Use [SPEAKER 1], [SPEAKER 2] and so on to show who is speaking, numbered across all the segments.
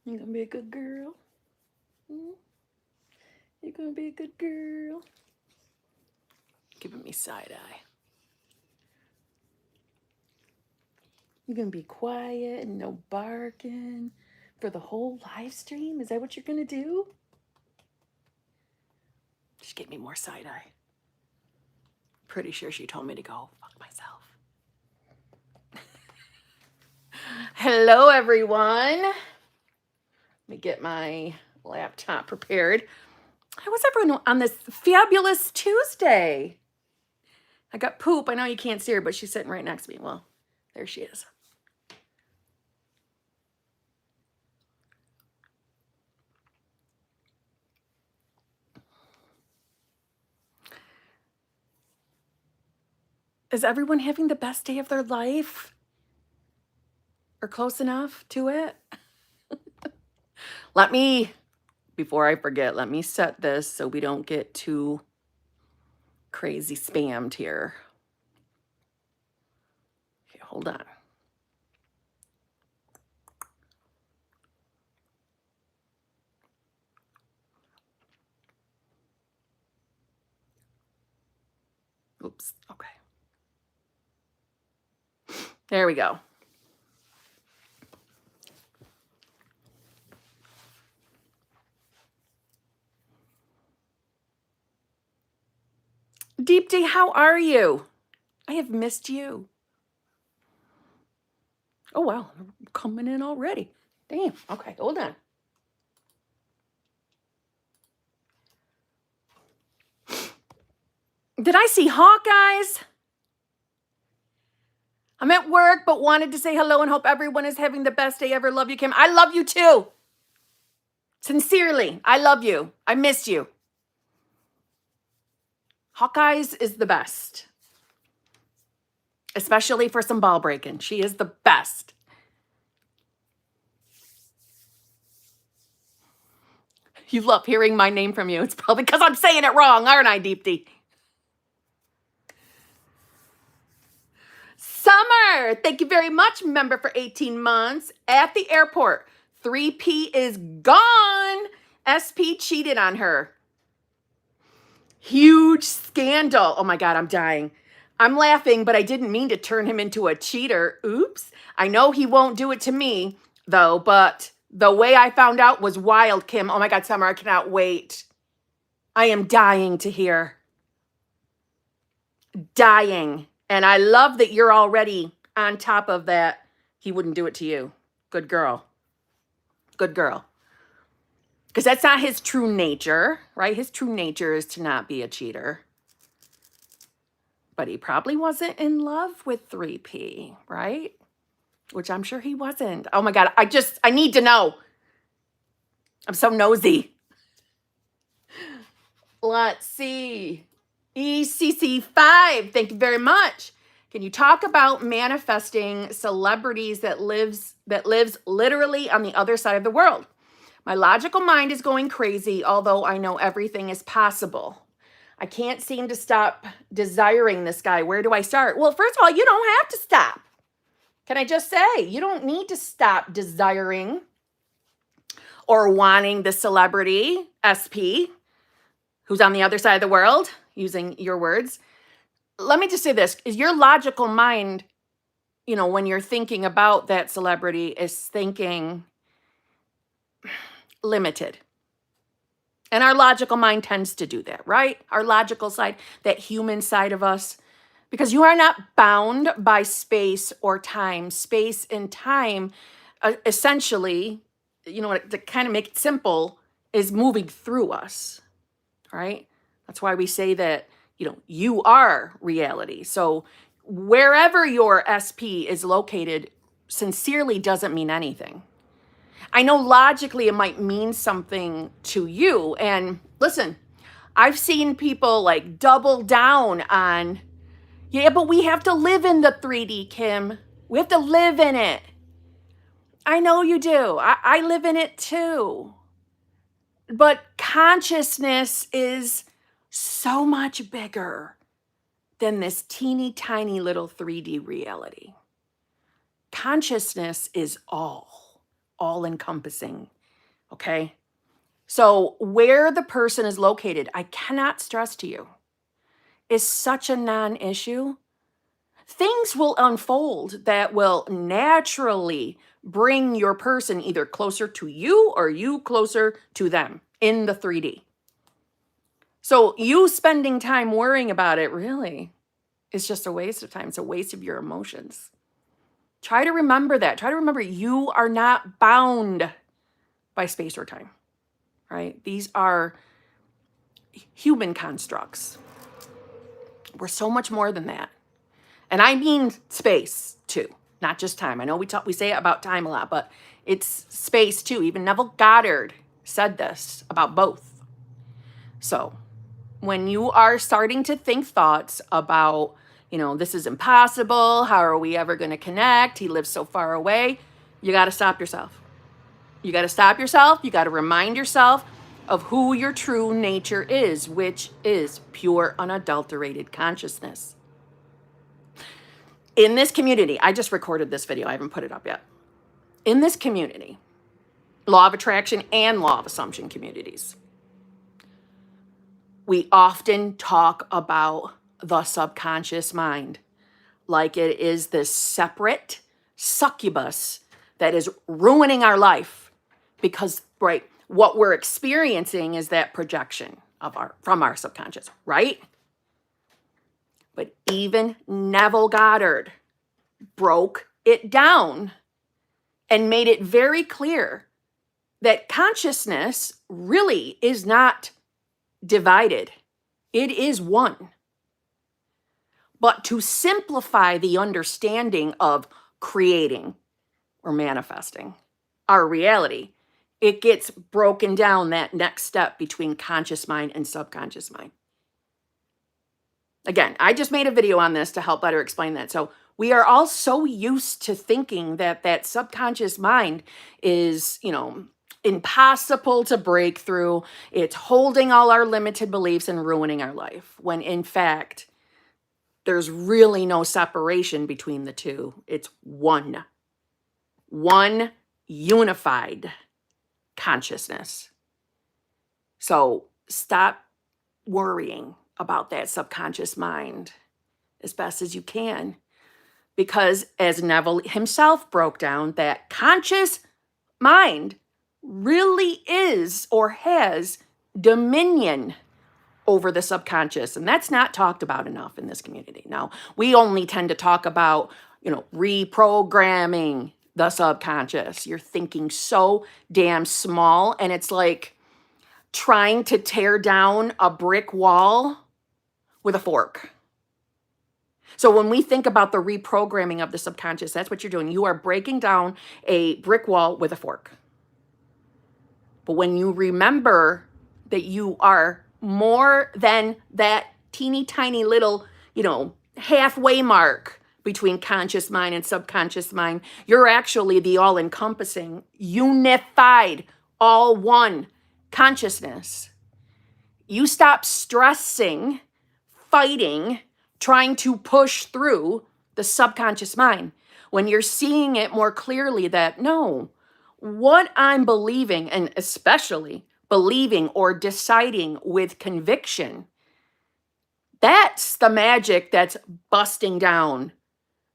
[SPEAKER 1] You gonna be a good girl? Hmm? You gonna be a good girl? Giving me side eye. You gonna be quiet and no barking for the whole live stream? Is that what you're gonna do? Just give me more side eye. Pretty sure she told me to go fuck myself. Hello, everyone. Let me get my laptop prepared. How was everyone on this fabulous Tuesday? I got Poop. I know you can't see her, but she's sitting right next to me. Well, there she is. Is everyone having the best day of their life? Or close enough to it? Let me, before I forget, let me set this so we don't get too crazy spammed here. Okay, hold on. Oops, okay. There we go. Deep D, how are you? I have missed you. Oh, wow, coming in already. Damn, okay, hold on. Did I see Hawkeyes? I'm at work, but wanted to say hello and hope everyone is having the best day ever. Love you, Kim. I love you too. Sincerely, I love you. I miss you. Hawkeyes is the best. Especially for some ball breaking. She is the best. You love hearing my name from you. It's probably because I'm saying it wrong, aren't I, Deep D? Summer, thank you very much, member for 18 months. At the airport, 3P is gone. SP cheated on her. Huge scandal. Oh my God, I'm dying. I'm laughing, but I didn't mean to turn him into a cheater. Oops. I know he won't do it to me, though, but the way I found out was wild, Kim. Oh my God, Summer, I cannot wait. I am dying to hear. Dying. And I love that you're already on top of that. He wouldn't do it to you. Good girl. Good girl. Because that's not his true nature, right? His true nature is to not be a cheater. But he probably wasn't in love with 3P, right? Which I'm sure he wasn't. Oh my God, I need to know. I'm so nosy. Let's see. ECC5, thank you very much. Can you talk about manifesting celebrities that lives literally on the other side of the world? My logical mind is going crazy, although I know everything is possible. I can't seem to stop desiring this guy. Where do I start? Well, first of all, you don't have to stop. Can I just say, you don't need to stop desiring or wanting the celebrity, SP, who's on the other side of the world, using your words. Let me just say this, is your logical mind, when you're thinking about that celebrity, is thinking limited. And our logical mind tends to do that, right? Our logical side, that human side of us. Because you are not bound by space or time. Space and time, essentially, to kind of make it simple, is moving through us, right? That's why we say that, you are reality. So wherever your SP is located sincerely doesn't mean anything. I know logically it might mean something to you. And listen, I've seen people like double down on, yeah, but we have to live in the 3D, Kim. We have to live in it. I know you do. I live in it too. But consciousness is so much bigger than this teeny tiny little 3D reality. Consciousness is all encompassing. Okay? So where the person is located, I cannot stress to you, is such a non-issue. Things will unfold that will naturally bring your person either closer to you or you closer to them in the 3D. So you spending time worrying about it really is just a waste of time. It's a waste of your emotions. Try to remember that. Try to remember you are not bound by space or time, right? These are human constructs. We're so much more than that. And I mean space too, not just time. I know we say it about time a lot, but it's space too. Even Neville Goddard said this about both. So when you are starting to think thoughts about, this is impossible, how are we ever going to connect? He lives so far away. You got to stop yourself. You got to stop yourself. You got to remind yourself of who your true nature is, which is pure, unadulterated consciousness. In this community, I just recorded this video. I haven't put it up yet. In this community, law of attraction and law of assumption communities, we often talk about the subconscious mind like it is this separate succubus that is ruining our life because, right, what we're experiencing is that projection from our subconscious, right? But even Neville Goddard broke it down and made it very clear that consciousness really is not divided. It is one. But to simplify the understanding of creating or manifesting our reality, it gets broken down that next step between conscious mind and subconscious mind. Again, I just made a video on this to help better explain that. So we are all so used to thinking that subconscious mind is, impossible to break through. It's holding all our limited beliefs and ruining our life. When in fact, there's really no separation between the two. It's one unified consciousness. So stop worrying about that subconscious mind as best as you can. Because as Neville himself broke down, that conscious mind really is or has dominion over the subconscious. And that's not talked about enough in this community. Now, we only tend to talk about, reprogramming the subconscious. You're thinking so damn small, and it's like trying to tear down a brick wall with a fork. So when we think about the reprogramming of the subconscious, that's what you're doing. You are breaking down a brick wall with a fork. But when you remember that you are more than that teeny tiny little, halfway mark between conscious mind and subconscious mind, you're actually the all-encompassing, unified, all one consciousness. You stop stressing, fighting, trying to push through the subconscious mind when you're seeing it more clearly that no, what I'm believing, and especially believing or deciding with conviction, that's the magic that's busting down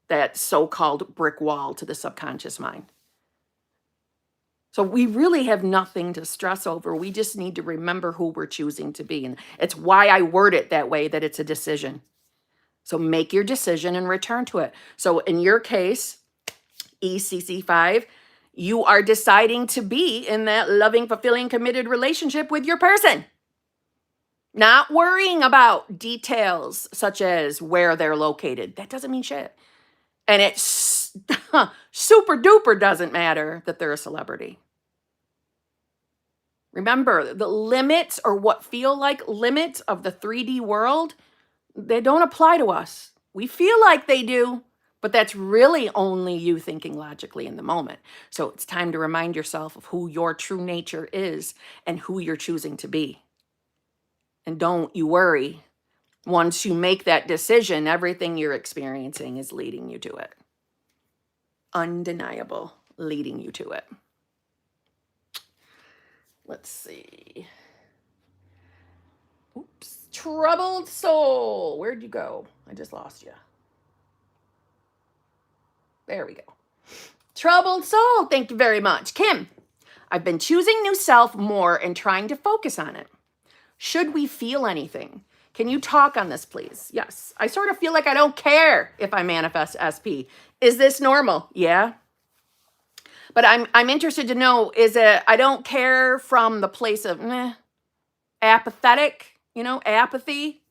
[SPEAKER 1] that so-called brick wall to the subconscious mind. So we really have nothing to stress over. We just need to remember who we're choosing to be. And it's why I word it that way, that it's a decision. So make your decision and return to it. So in your case, ECC5, you are deciding to be in that loving, fulfilling, committed relationship with your person. Not worrying about details such as where they're located. That doesn't mean shit. And it's super duper doesn't matter that they're a celebrity. Remember, the limits, or what feel like limits of the 3D world, they don't apply to us. We feel like they do, but that's really only you thinking logically in the moment. So it's time to remind yourself of who your true nature is and who you're choosing to be. And don't you worry. Once you make that decision, everything you're experiencing is leading you to it. Undeniable, leading you to it. Let's see. Oops. Troubled soul. Where'd you go? I just lost you. There we go. Troubled soul. Thank you very much. Kim, I've been choosing new self more and trying to focus on it. Should we feel anything? Can you talk on this, please? Yes. I sort of feel like I don't care if I manifest SP. Is this normal? Yeah. But I'm interested to know, is it I don't care from the place of apathetic, apathy?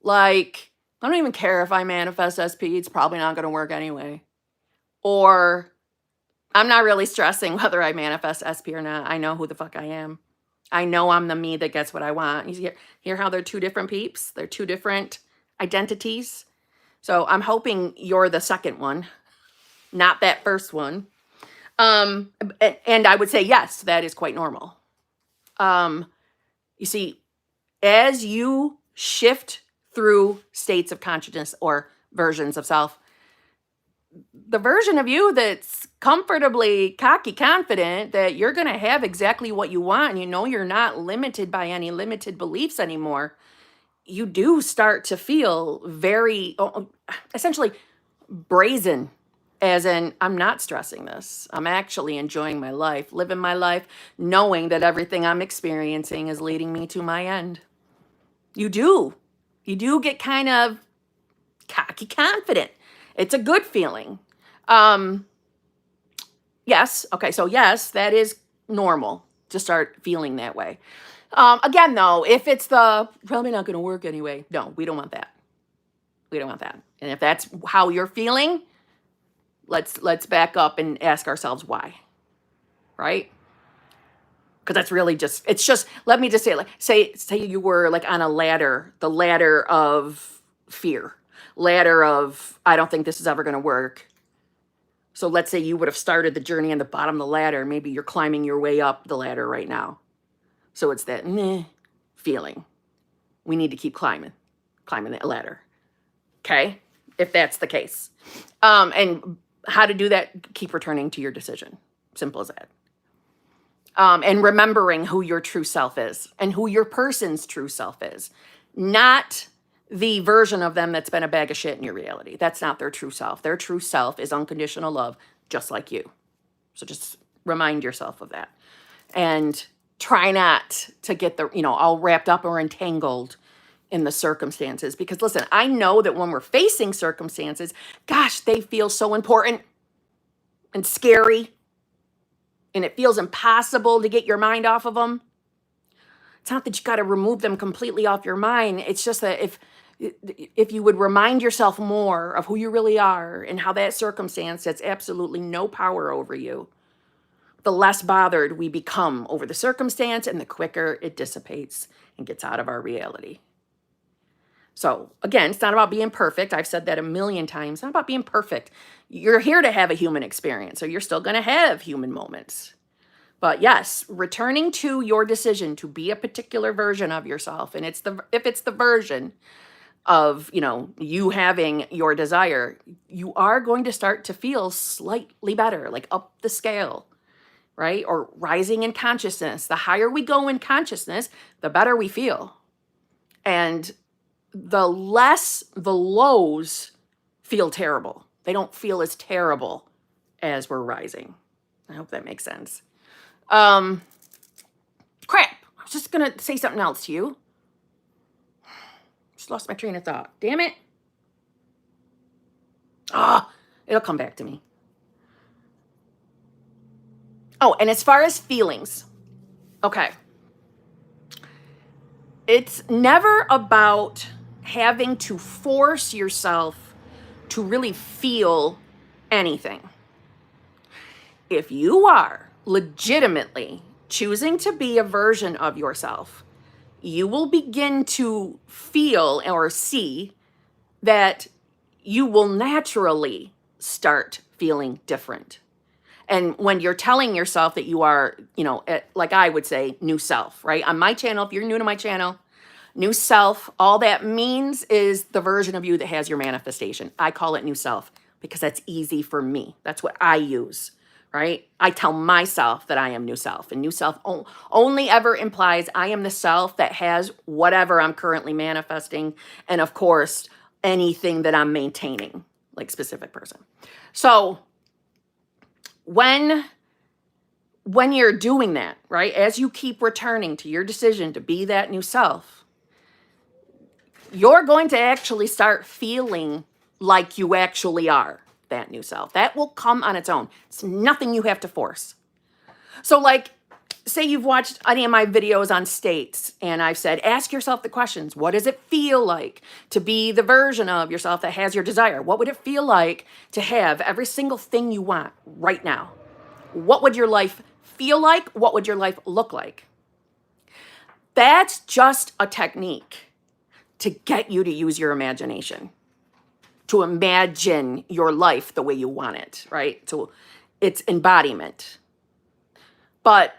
[SPEAKER 1] Like, I don't even care if I manifest SP. It's probably not going to work anyway. Or I'm not really stressing whether I manifest SP or not. I know who the fuck I am. I know I'm the me that gets what I want. You hear how they're two different peeps? They're two different identities. So I'm hoping you're the second one, not that first one. And I would say, yes, that is quite normal. You see, as you shift through states of consciousness or versions of self, the version of you that's comfortably cocky confident that you're going to have exactly what you want, and you're not limited by any limited beliefs anymore, you do start to feel very, essentially brazen, as in, I'm not stressing this. I'm actually enjoying my life, living my life, knowing that everything I'm experiencing is leading me to my end. You do get kind of cocky confident. It's a good feeling. Yes. Okay. So yes, that is normal to start feeling that way. Again, though, if it's the probably not going to work anyway, no, we don't want that. We don't want that. And if that's how you're feeling, let's back up and ask ourselves why, right? Because that's really let me just say, like, say you were like on a ladder, the ladder of fear, ladder of, I don't think this is ever going to work. So let's say you would have started the journey on the bottom of the ladder. Maybe you're climbing your way up the ladder right now. So it's that meh feeling. We need to keep climbing that ladder. Okay? If that's the case. And how to do that, keep returning to your decision. Simple as that. And remembering who your true self is and who your person's true self is. Not the version of them that's been a bag of shit in your reality. That's not their true self. Their true self is unconditional love, just like you. So just remind yourself of that. And try not to get all wrapped up or entangled in the circumstances. Because listen, I know that when we're facing circumstances, gosh, they feel so important and scary. And it feels impossible to get your mind off of them. It's not that you got to remove them completely off your mind. It's just that if you would remind yourself more of who you really are and how that circumstance has absolutely no power over you, the less bothered we become over the circumstance and the quicker it dissipates and gets out of our reality. So again, it's not about being perfect. I've said that a million times. It's not about being perfect. You're here to have a human experience, so you're still going to have human moments. But yes, returning to your decision to be a particular version of yourself, and if it's the version of, you having your desire, you are going to start to feel slightly better, like up the scale, right? Or rising in consciousness. The higher we go in consciousness, the better we feel. And the less the lows feel terrible. They don't feel as terrible as we're rising. I hope that makes sense. Crap. I was just going to say something else to you. Just lost my train of thought. Damn it. It'll come back to me. Oh, and as far as feelings, okay. It's never about having to force yourself to really feel anything. If you are legitimately choosing to be a version of yourself, you will begin to feel or see that you will naturally start feeling different. And when you're telling yourself that you are, like I would say, new self, right? On my channel, if you're new to my channel, new self, all that means is the version of you that has your manifestation. I call it new self because that's easy for me. That's what I use, right? I tell myself that I am new self, and new self only ever implies I am the self that has whatever I'm currently manifesting, and of course, anything that I'm maintaining, like specific person. So when you're doing that, right, as you keep returning to your decision to be that new self, you're going to actually start feeling like you actually are that new self. That will come on its own. It's nothing you have to force. So like, say you've watched any of my videos on states, and I've said, ask yourself the questions. What does it feel like to be the version of yourself that has your desire? What would it feel like to have every single thing you want right now? What would your life feel like? What would your life look like? That's just a technique to get you to use your imagination, to imagine your life the way you want it, right? So it's embodiment. But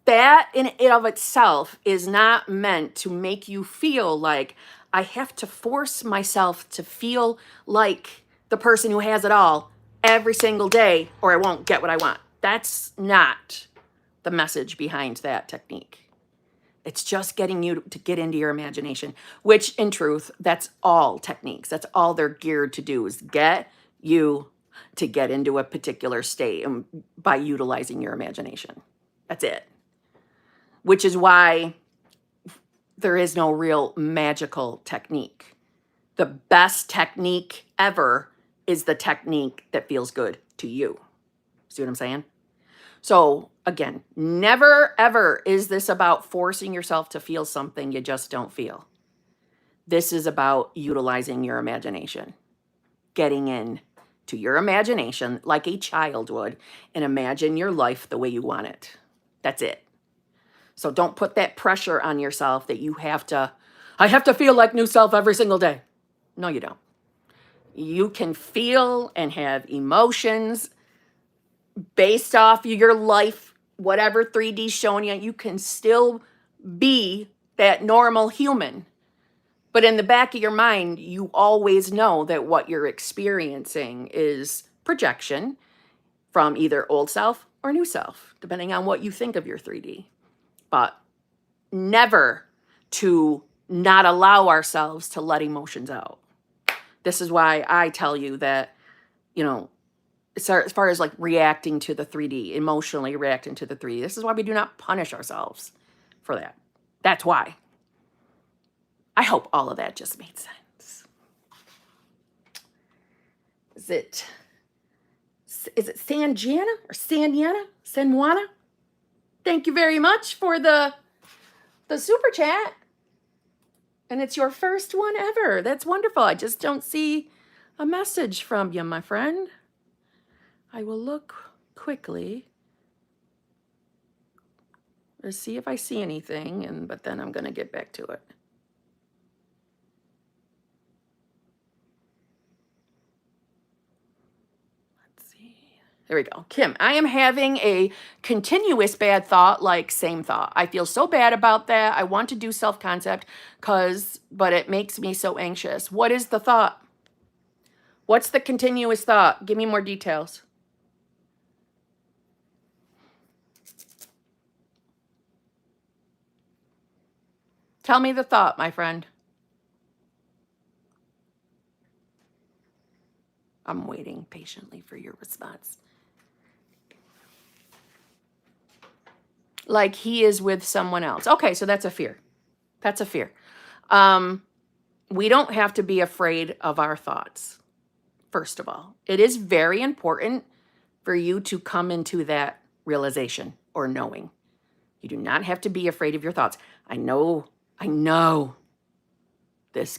[SPEAKER 1] that in and of itself is not meant to make you feel like I have to force myself to feel like the person who has it all every single day, or I won't get what I want. That's not the message behind that technique. It's just getting you to get into your imagination, which in truth, that's all techniques. That's all they're geared to do, is get you to get into a particular state by utilizing your imagination. That's it. Which is why there is no real magical technique. The best technique ever is the technique that feels good to you. See what I'm saying? So again, never ever is this about forcing yourself to feel something you just don't feel. This is about utilizing your imagination, getting in to your imagination like a child would, and imagine your life the way you want it. That's it. So don't put that pressure on yourself that I have to feel like new self every single day. No, you don't. You can feel and have emotions based off your life, whatever 3D showing you. You can still be that normal human. But in the back of your mind, you always know that what you're experiencing is projection from either old self or new self, depending on what you think of your 3D. But never to not allow ourselves to let emotions out. This is why I tell you that, as far as like reacting to the 3D, emotionally reacting to the 3D, this is why we do not punish ourselves for that. That's why. I hope all of that just made sense. Is it Sanjana or Sanyana? Senwana? Thank you very much for the super chat. And it's your first one ever. That's wonderful. I just don't see a message from you, my friend. I will look quickly to see if I see anything, but then I'm going to get back to it. Let's see. There we go. Kim, I am having a continuous bad thought, like same thought. I feel so bad about that. I want to do self-concept but it makes me so anxious. What is the thought? What's the continuous thought? Give me more details. Tell me the thought, my friend. I'm waiting patiently for your response. Like he is with someone else. Okay, so that's a fear. That's a fear. We don't have to be afraid of our thoughts, first of all. It is very important for you to come into that realization or knowing. You do not have to be afraid of your thoughts. I know this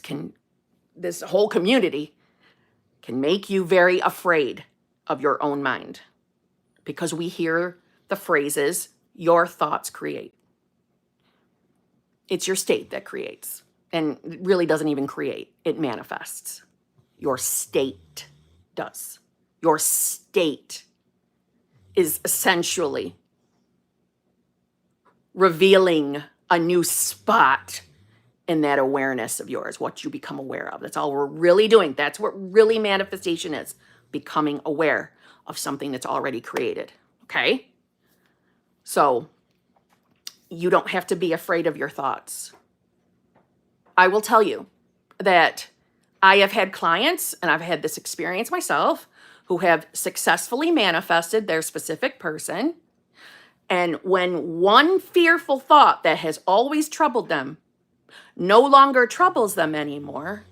[SPEAKER 1] whole community can make you very afraid of your own mind because we hear the phrases, your thoughts create. It's your state that creates, and it really doesn't even create, it manifests. Your state does. Your state is essentially revealing a new spot in that awareness of yours, what you become aware of. That's all we're really doing. That's what really manifestation is, becoming aware of something that's already created. Okay? So you don't have to be afraid of your thoughts. I will tell you that I have had clients, and I've had this experience myself, who have successfully manifested their specific person. And when one fearful thought that has always troubled them no longer troubles them anymore,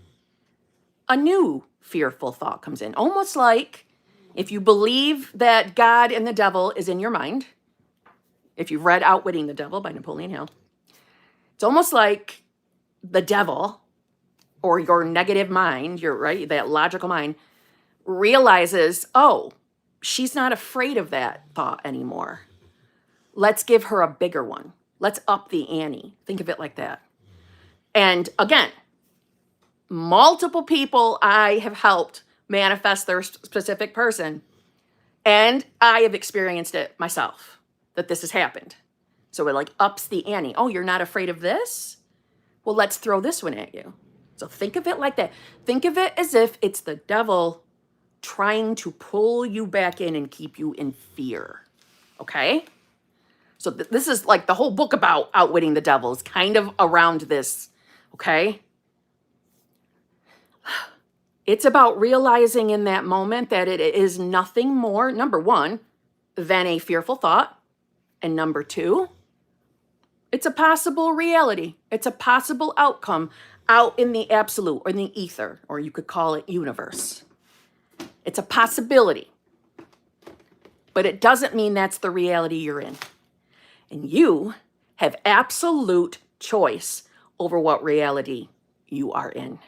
[SPEAKER 1] a new fearful thought comes in. Almost like if you believe that God and the devil is in your mind, if you've read Outwitting the Devil by Napoleon Hill, it's almost like the devil or your negative mind, that logical mind, realizes, oh, she's not afraid of that thought anymore. Let's give her a bigger one. Let's up the ante. Think of it like that. And again, multiple people I have helped manifest their specific person, and I have experienced it myself, that this has happened. So it ups the ante. Oh, you're not afraid of this? Well, let's throw this one at you. So think of it like that. Think of it as if it's the devil trying to pull you back in and keep you in fear. Okay? So this is the whole book about outwitting the devil is kind of around this. Okay? It's about realizing in that moment that it is nothing more, number one, than a fearful thought. And number two, it's a possible reality. It's a possible outcome out in the absolute or in the ether, or you could call it universe. It's a possibility. But it doesn't mean that's the reality you're in. And you have absolute choice over what reality you are in.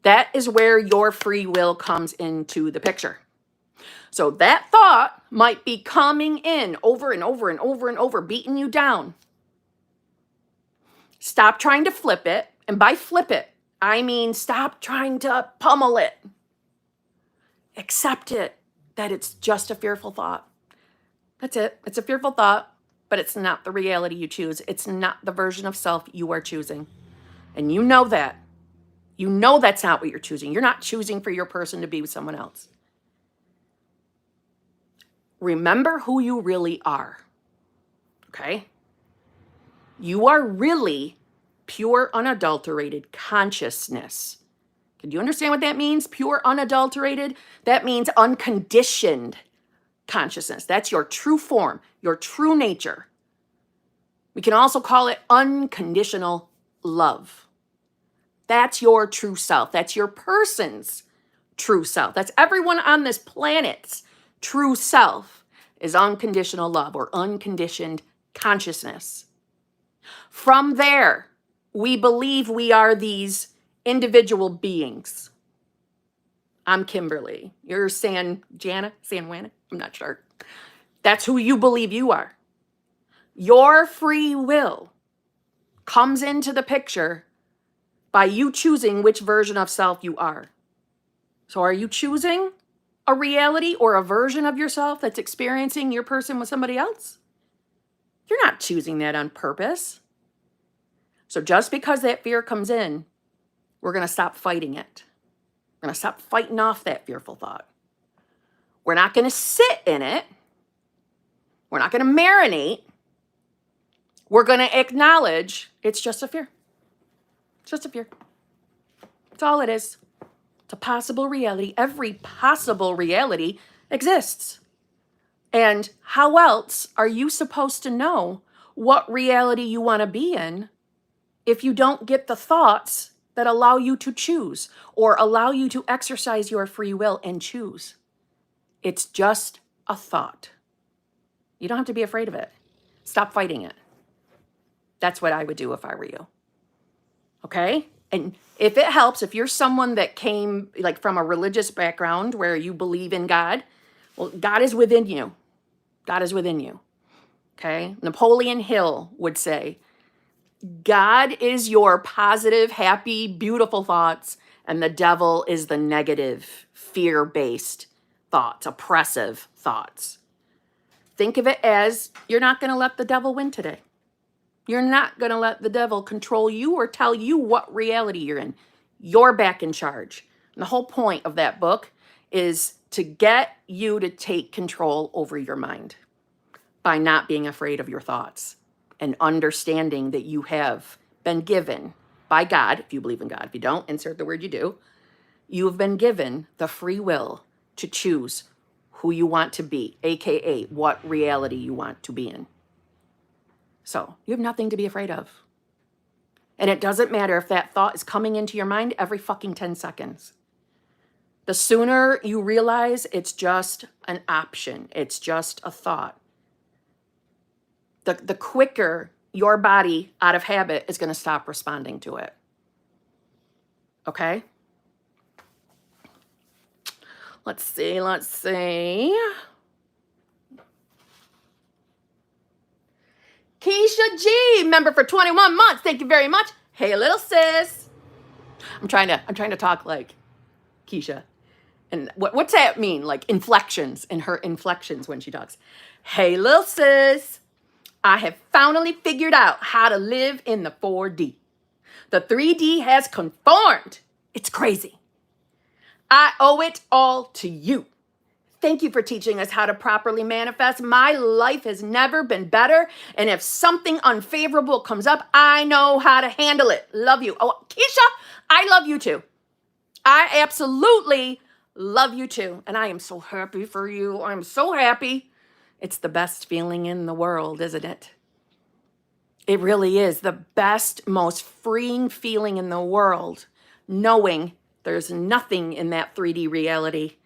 [SPEAKER 1] That is where your free will comes into the picture. So that thought might be coming in over and over and over and over, beating you down. Stop trying to flip it. And by flip it, I mean stop trying to pummel it. Accept it, that it's just a fearful thought. That's it. It's a fearful thought, but it's not the reality you choose. It's not the version of self you are choosing. And you know that. You know that's not what you're choosing. You're not choosing for your person to be with someone else. Remember who you really are. Okay? You are really pure, unadulterated consciousness. Can you understand what that means? Pure, unadulterated? That means unconditioned consciousness. That's your true form, your true nature. We can also call it unconditional love. That's your true self. That's your person's true self. That's everyone on this planet's true self is unconditional love or unconditioned consciousness. From there, we believe we are these individual beings. I'm Kimberly. You're Sanwana? I'm not sure. That's who you believe you are. Your free will comes into the picture by you choosing which version of self you are. So are you choosing a reality or a version of yourself that's experiencing your person with somebody else? You're not choosing that on purpose. So just because that fear comes in, we're going to stop fighting it. We're going to stop fighting off that fearful thought. We're not going to sit in it. We're not going to marinate. We're going to acknowledge it's just a fear. It's just a fear. That's all it is. It's a possible reality. Every possible reality exists. And how else are you supposed to know what reality you want to be in if you don't get the thoughts that allow you to choose or allow you to exercise your free will and choose? It's just a thought. You don't have to be afraid of it. Stop fighting it. That's what I would do if I were you. Okay? And if it helps, if you're someone that came from a religious background where you believe in God, well, God is within you. God is within you. Okay? Napoleon Hill would say, God is your positive, happy, beautiful thoughts, and the devil is the negative, fear-based thoughts, oppressive thoughts. Think of it as you're not going to let the devil win today. You're not going to let the devil control you or tell you what reality you're in. You're back in charge. And the whole point of that book is to get you to take control over your mind by not being afraid of your thoughts and understanding that you have been given by God, if you believe in God. If you don't, insert the word you do. You have been given the free will to choose who you want to be, aka what reality you want to be in. So you have nothing to be afraid of. And it doesn't matter if that thought is coming into your mind every fucking 10 seconds. The sooner you realize it's just an option, it's just a thought, the quicker your body, out of habit, is going to stop responding to it. Okay? Let's see. Keisha G, member for 21 months. Thank you very much. Hey, little sis. I'm trying to talk like Keisha. And what's that mean? Like inflections, in her inflections when she talks. Hey, little sis. I have finally figured out how to live in the 4D. The 3D has conformed. It's crazy. I owe it all to you. Thank you for teaching us how to properly manifest. My life has never been better. And if something unfavorable comes up, I know how to handle it. Love you. Oh, Keisha, I love you too. I absolutely love you too. And I am so happy for you. I'm so happy. It's the best feeling in the world, isn't it? It really is the best, most freeing feeling in the world, knowing there's nothing in that 3D reality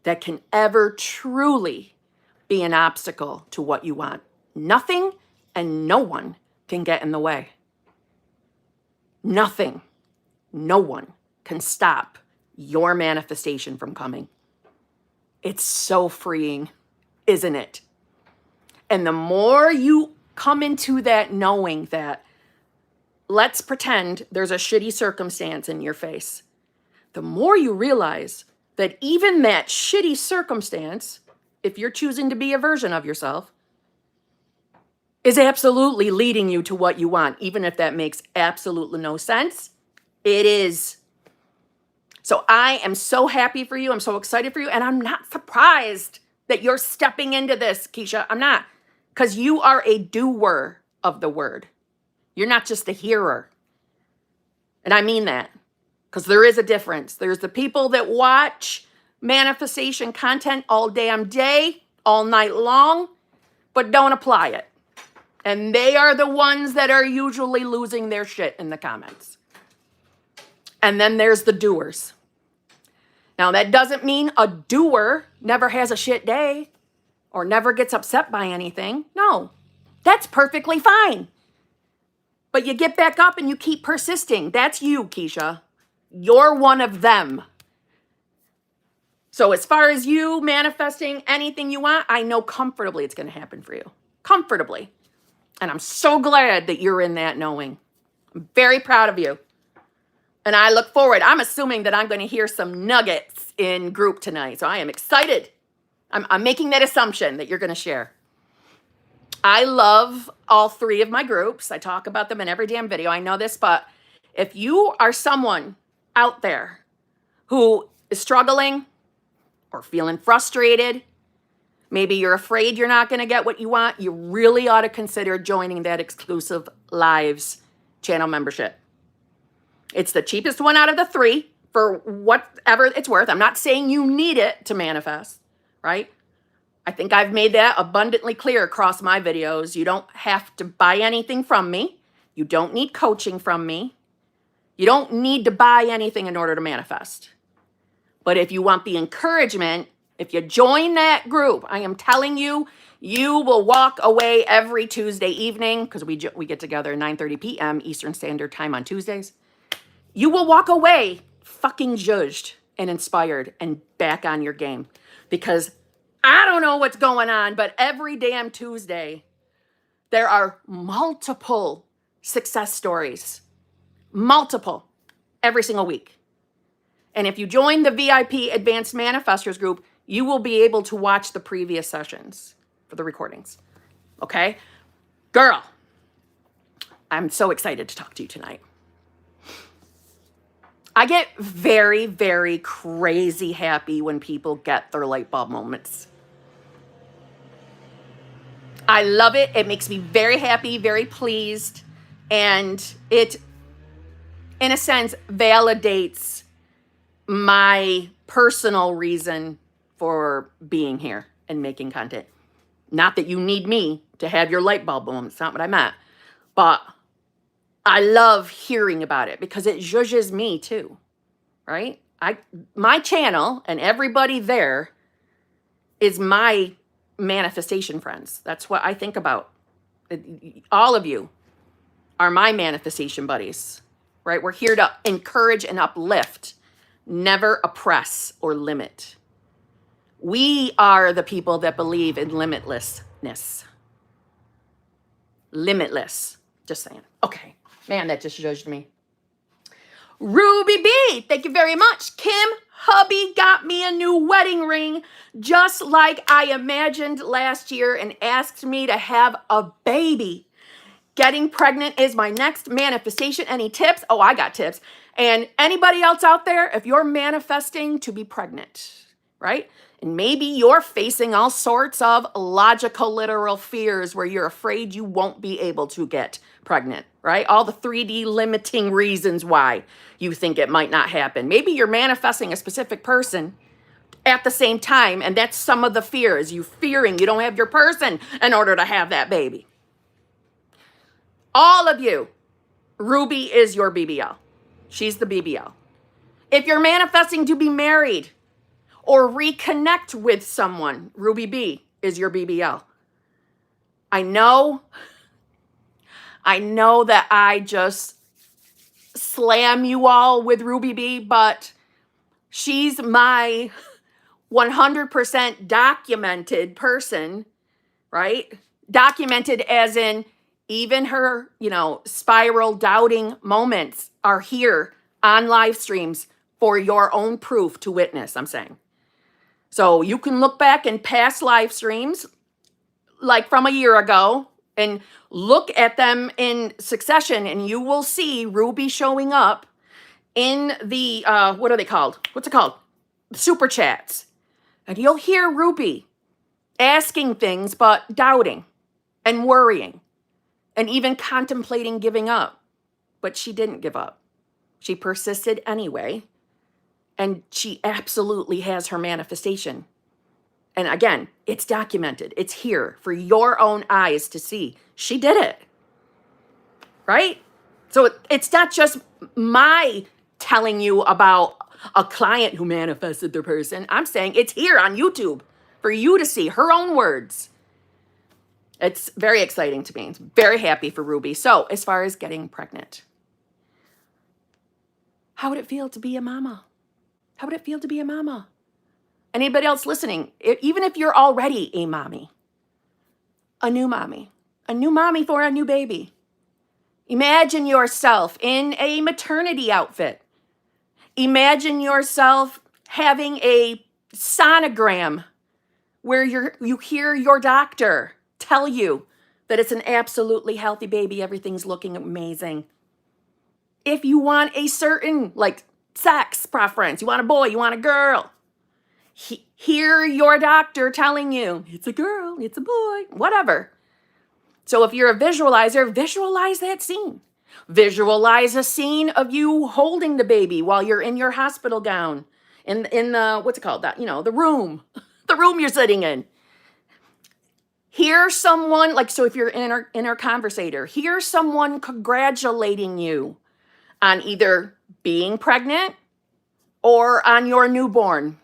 [SPEAKER 1] that can ever truly be an obstacle to what you want. Nothing and no one can get in the way. Nothing, no one can stop your manifestation from coming. It's so freeing, isn't it? And the more you come into that knowing that, let's pretend there's a shitty circumstance in your face, the more you realize that even that shitty circumstance, if you're choosing to be a version of yourself, is absolutely leading you to what you want, even if that makes absolutely no sense. It is. So I am so happy for you. I'm so excited for you. And I'm not surprised that you're stepping into this, Keisha. I'm not. Because you are a doer of the word. You're not just a hearer. And I mean that. Because there is a difference. There's the people that watch manifestation content all damn day, all night long, but don't apply it. And they are the ones that are usually losing their shit in the comments. And then there's the doers. Now, that doesn't mean a doer never has a shit day or never gets upset by anything. No, that's perfectly fine. But you get back up and you keep persisting. That's you, Keisha. You're one of them. So as far as you manifesting anything you want, I know comfortably it's going to happen for you. Comfortably. And I'm so glad that you're in that knowing. I'm very proud of you. And I look forward. I'm assuming that I'm going to hear some nuggets in group tonight. So I am excited. I'm making that assumption that you're going to share. I love all three of my groups. I talk about them in every damn video. I know this, but if you are someone out there who is struggling or feeling frustrated, maybe you're afraid you're not going to get what you want, you really ought to consider joining that exclusive lives channel membership. It's the cheapest one out of the three for whatever it's worth. I'm not saying you need it to manifest, right? I think I've made that abundantly clear across my videos. You don't have to buy anything from me. You don't need coaching from me. You don't need to buy anything in order to manifest. But if you want the encouragement, if you join that group, I am telling you, you will walk away every Tuesday evening, because we get together at 9:30 p.m. Eastern Standard Time on Tuesdays. You will walk away fucking judged and inspired and back on your game. Because I don't know what's going on, but every damn Tuesday, there are multiple success stories. Multiple. Every single week. And if you join the VIP Advanced Manifestors group, you will be able to watch the previous sessions for the recordings. Okay? Girl, I'm so excited to talk to you tonight. I get very, very crazy happy when people get their light bulb moments. I love it. It makes me very happy, very pleased. And it, in a sense, validates my personal reason for being here and making content. Not that you need me to have your light bulb moment. It's not what I meant. But I love hearing about it because it zhuzhes me too, right? My channel and everybody there is my manifestation friends. That's what I think about. All of you are my manifestation buddies, right? We're here to encourage and uplift, never oppress or limit. We are the people that believe in limitlessness. Limitless. Just saying. Okay. Man, that just judged me. Ruby B, thank you very much. Kim, hubby got me a new wedding ring just like I imagined last year and asked me to have a baby. Getting pregnant is my next manifestation. Any tips? Oh, I got tips. And anybody else out there, if you're manifesting to be pregnant, right? And maybe you're facing all sorts of logical, literal fears where you're afraid you won't be able to get pregnant, right? All the 3D limiting reasons why you think it might not happen. Maybe you're manifesting a specific person at the same time, and that's some of the fears. You fearing you don't have your person in order to have that baby. All of you, Ruby is your BBL. She's the BBL. If you're manifesting to be married or reconnect with someone, Ruby B is your BBL. I know that I just slam you all with Ruby B, but she's my 100% documented person, right? Documented as in even her, spiral doubting moments are here on live streams for your own proof to witness, I'm saying. So you can look back in past live streams, like from a year ago, and look at them in succession, and you will see Ruby showing up in the, what are they called? What's it called? Super chats. And you'll hear Ruby asking things, but doubting and worrying and even contemplating giving up. But she didn't give up. She persisted anyway. And she absolutely has her manifestation. And again, it's documented. It's here for your own eyes to see. She did it. Right? So it's not just my telling you about a client who manifested their person. I'm saying it's here on YouTube for you to see her own words. It's very exciting to me. It's very happy for Ruby. So as far as getting pregnant, how would it feel to be a mama? How would it feel to be a mama? Anybody else listening, even if you're already a mommy, a new mommy for a new baby. Imagine yourself in a maternity outfit. Imagine yourself having a sonogram where you hear your doctor tell you that it's an absolutely healthy baby, everything's looking amazing. If you want a certain sex preference, you want a boy, you want a girl, hear your doctor telling you it's a girl, it's a boy, whatever. So if you're a visualizer, visualize that scene. Visualize a scene of you holding the baby while you're in your hospital gown in the, what's it called? That, the room, the room you're sitting in. Hear someone, so if you're in our conversator, hear someone congratulating you on either being pregnant or on your newborn,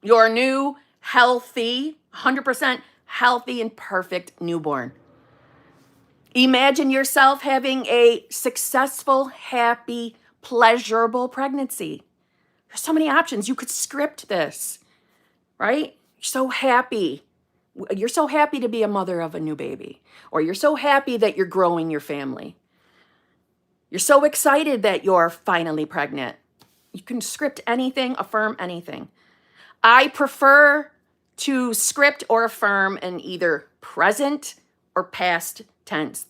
[SPEAKER 1] your new, healthy, 100% healthy and perfect newborn. Imagine yourself having a successful, happy, pleasurable pregnancy. There's so many options. You could script this, right? You're so happy. You're so happy to be a mother of a new baby, or you're so happy that you're growing your family. You're so excited that you're finally pregnant. You can script anything, affirm anything. I prefer to script or affirm in either present or past tense.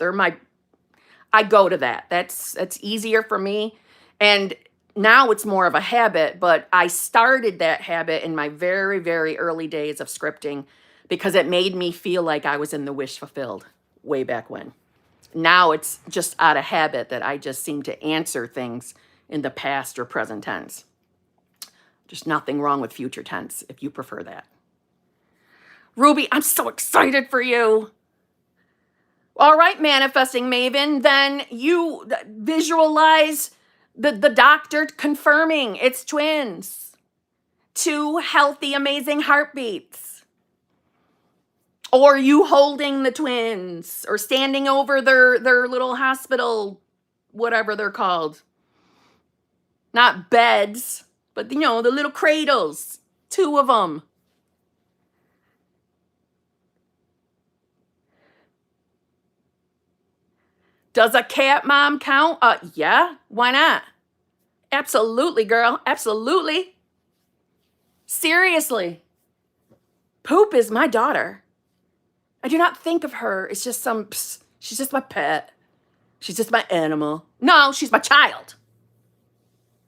[SPEAKER 1] I go to that. That's easier for me. And now it's more of a habit, but I started that habit in my very, very early days of scripting because it made me feel like I was in the wish fulfilled way back when. Now it's just out of habit that I just seem to answer things in the past or present tense. Just nothing wrong with future tense if you prefer that. Ruby, I'm so excited for you. All right, manifesting maven, then you visualize the doctor confirming it's twins. 2 healthy, amazing heartbeats. Or you holding the twins or standing over their little hospital, whatever they're called. Not beds, but the little cradles. 2 of them. Does a cat mom count? Yeah, why not? Absolutely, girl. Absolutely. Seriously. Poop is my daughter. I do not think of her as just she's just my pet. She's just my animal. No, she's my child.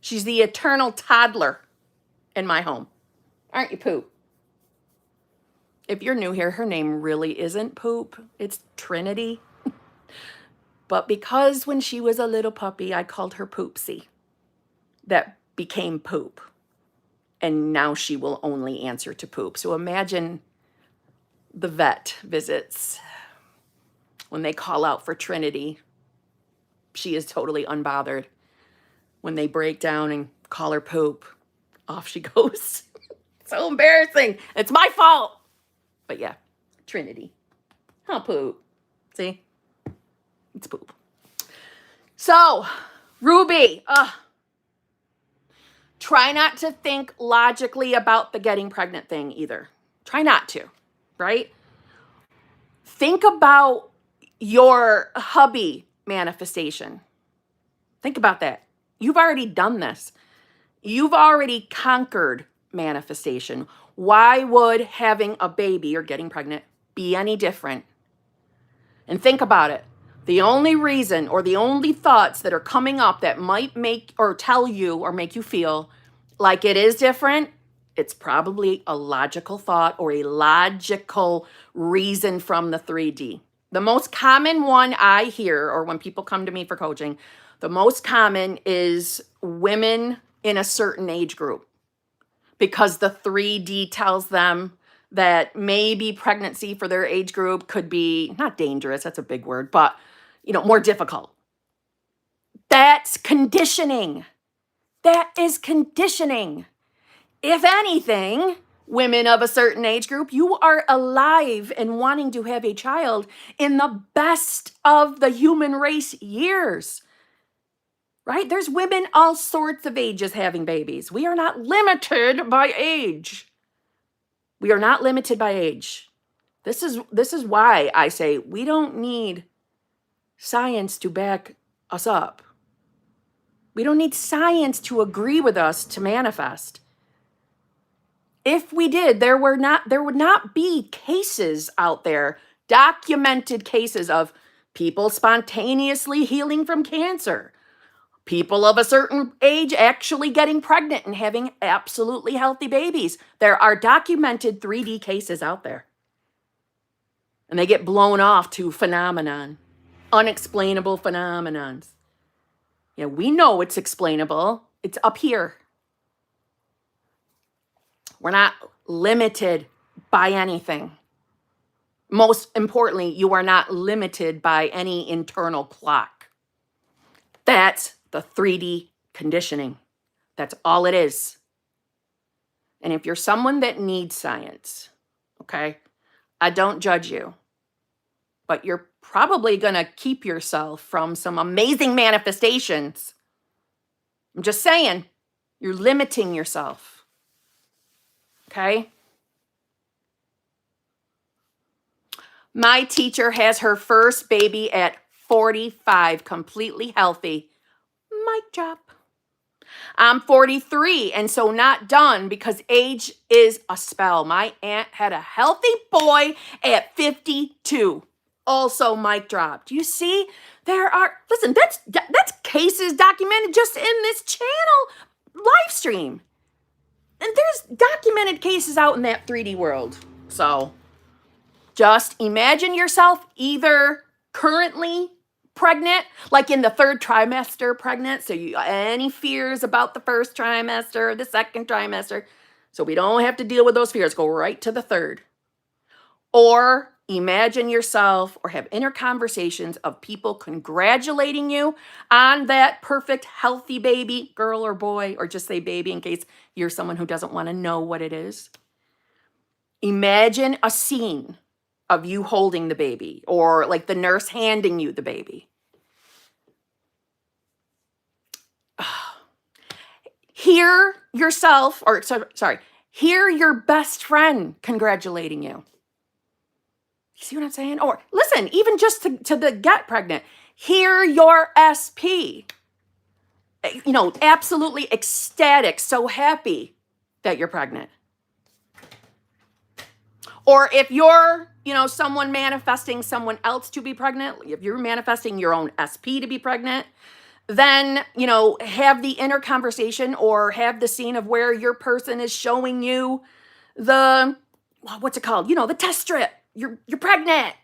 [SPEAKER 1] She's the eternal toddler in my home. Aren't you, Poop? If you're new here, her name really isn't Poop. It's Trinity. But because when she was a little puppy, I called her Poopsie, that became Poop. And now she will only answer to Poop. So imagine the vet visits when they call out for Trinity. She is totally unbothered. When they break down and call her Poop, off she goes. So embarrassing. It's my fault. But yeah, Trinity. Huh, Poop. See? It's Poop. So, Ruby, try not to think logically about the getting pregnant thing either. Try not to, right? Think about your hubby manifestation. Think about that. You've already done this. You've already conquered manifestation. Why would having a baby or getting pregnant be any different? And think about it. The only reason or the only thoughts that are coming up that might make or tell you or make you feel like it is different, it's probably a logical thought or a logical reason from the 3D. The most common one I hear, or when people come to me for coaching, the most common is women in a certain age group, because the 3D tells them that maybe pregnancy for their age group could be not dangerous, that's a big word, but more difficult. That's conditioning. That is conditioning. If anything, women of a certain age group, you are alive and wanting to have a child in the best of the human race years. Right? There's women all sorts of ages having babies. We are not limited by age. We are not limited by age. This is why I say we don't need science to back us up. We don't need science to agree with us to manifest. If we did, there would not be cases out there, documented cases of people spontaneously healing from cancer, people of a certain age actually getting pregnant and having absolutely healthy babies. There are documented 3D cases out there. And they get blown off to phenomenon, unexplainable phenomenons. We know it's explainable. It's up here. We're not limited by anything. Most importantly, you are not limited by any internal clock. That's the 3D conditioning. That's all it is. And if you're someone that needs science, okay, I don't judge you, but you're probably going to keep yourself from some amazing manifestations. I'm just saying, you're limiting yourself. Okay? My teacher has her first baby at 45, completely healthy. Mic drop. I'm 43, and so not done because age is a spell. My aunt had a healthy boy at 52. Also mic drop. Do you see? Listen, that's cases documented just in this channel live stream. And there's documented cases out in that 3D world. So just imagine yourself either currently pregnant, like in the 3rd trimester pregnant. So any fears about the 1st trimester, the 2nd trimester. So we don't have to deal with those fears. Go right to the 3rd. Or imagine yourself or have inner conversations of people congratulating you on that perfect, healthy baby, girl or boy, or just say baby in case you're someone who doesn't want to know what it is. Imagine a scene of you holding the baby or like the nurse handing you the baby. Hear yourself, or sorry, hear your best friend congratulating you. You see what I'm saying? Or listen, even just to the get pregnant, hear your SP. You know, absolutely ecstatic, so happy that you're pregnant. Or if you're, you know, someone manifesting someone else to be pregnant, if you're manifesting your own SP to be pregnant, then, you know, have the inner conversation or have the scene of where your person is showing you the, what's it called? You know, the test strip. You're pregnant.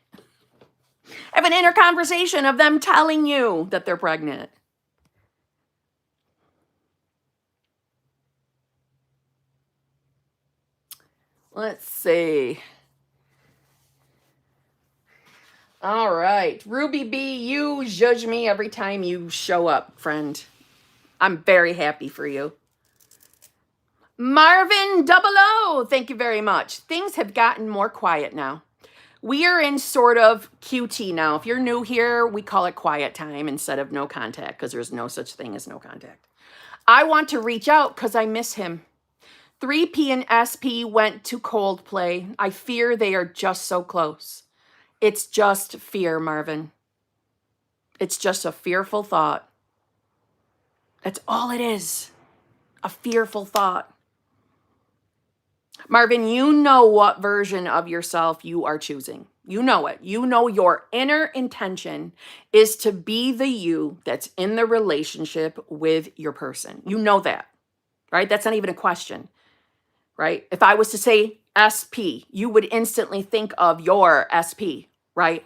[SPEAKER 1] Have an inner conversation of them telling you that they're pregnant. Let's see. All right. Ruby B, you judge me every time you show up, friend. I'm very happy for you. Marvin Double O, thank you very much. Things have gotten more quiet now. We are in sort of QT now. If you're new here, we call it quiet time instead of no contact because there's no such thing as no contact. I want to reach out because I miss him. 3P and SP went to Coldplay. I fear they are just so close. It's just fear, Marvin. It's just a fearful thought. That's all it is. A fearful thought. Marvin, you know what version of yourself you are choosing. You know it. You know your inner intention is to be the you that's in the relationship with your person. You know that, right? That's not even a question, right? If I was to say SP, you would instantly think of your SP, right?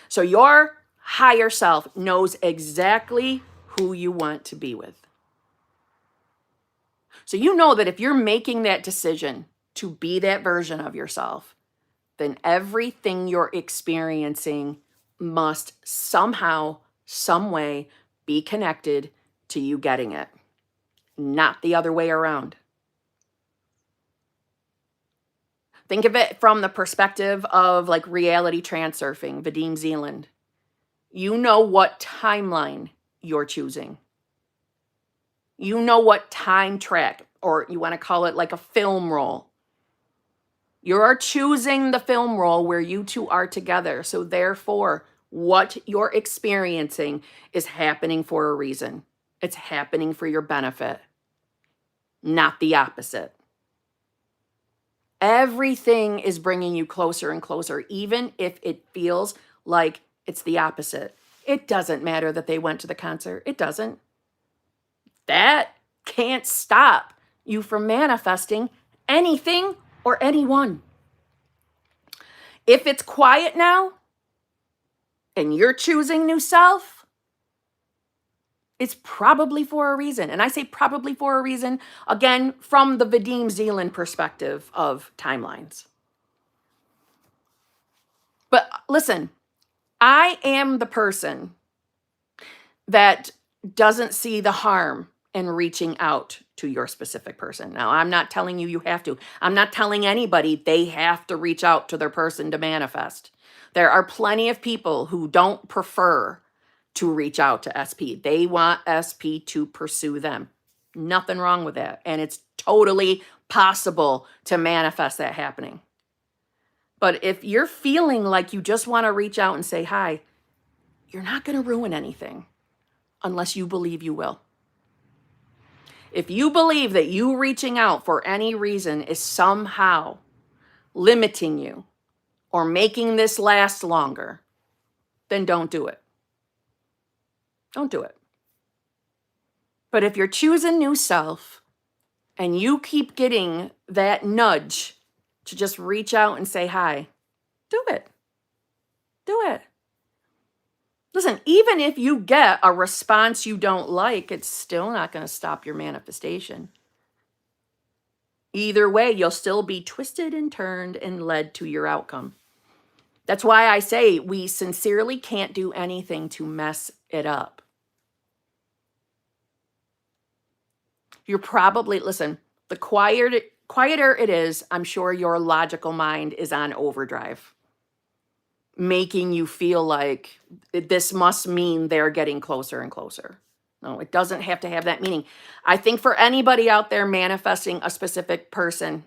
[SPEAKER 1] So your higher self knows exactly who you want to be with. So you know that if you're making that decision to be that version of yourself, then everything you're experiencing must somehow, some way be connected to you getting it, not the other way around. Think of it from the perspective of like reality transurfing, Vadim Zealand. You know what timeline you're choosing. You know what time track, or you want to call it like a film roll. You are choosing the film roll where you two are together. So therefore, what you're experiencing is happening for a reason. It's happening for your benefit, not the opposite. Everything is bringing you closer and closer, even if it feels like it's the opposite. It doesn't matter that they went to the concert. It doesn't. That can't stop you from manifesting anything or anyone. If it's quiet now and you're choosing new self, it's probably for a reason. And I say probably for a reason, again, from the Vadim Zealand perspective of timelines. But listen, I am the person that doesn't see the harm in reaching out to your specific person. Now, I'm not telling you have to. I'm not telling anybody they have to reach out to their person to manifest. There are plenty of people who don't prefer to reach out to SP. They want SP to pursue them. Nothing wrong with that. And it's totally possible to manifest that happening. But if you're feeling like you just want to reach out and say hi, you're not going to ruin anything unless you believe you will. If you believe that you reaching out for any reason is somehow limiting you or making this last longer, then don't do it. Don't do it. But if you're choosing new self and you keep getting that nudge to just reach out and say hi, do it. Do it. Listen, even if you get a response you don't like, it's still not going to stop your manifestation. Either way, you'll still be twisted and turned and led to your outcome. That's why I say we sincerely can't do anything to mess it up. You're probably, listen, the quieter it is, I'm sure your logical mind is on overdrive, making you feel like this must mean they're getting closer and closer. No, it doesn't have to have that meaning. I think for anybody out there manifesting a specific person,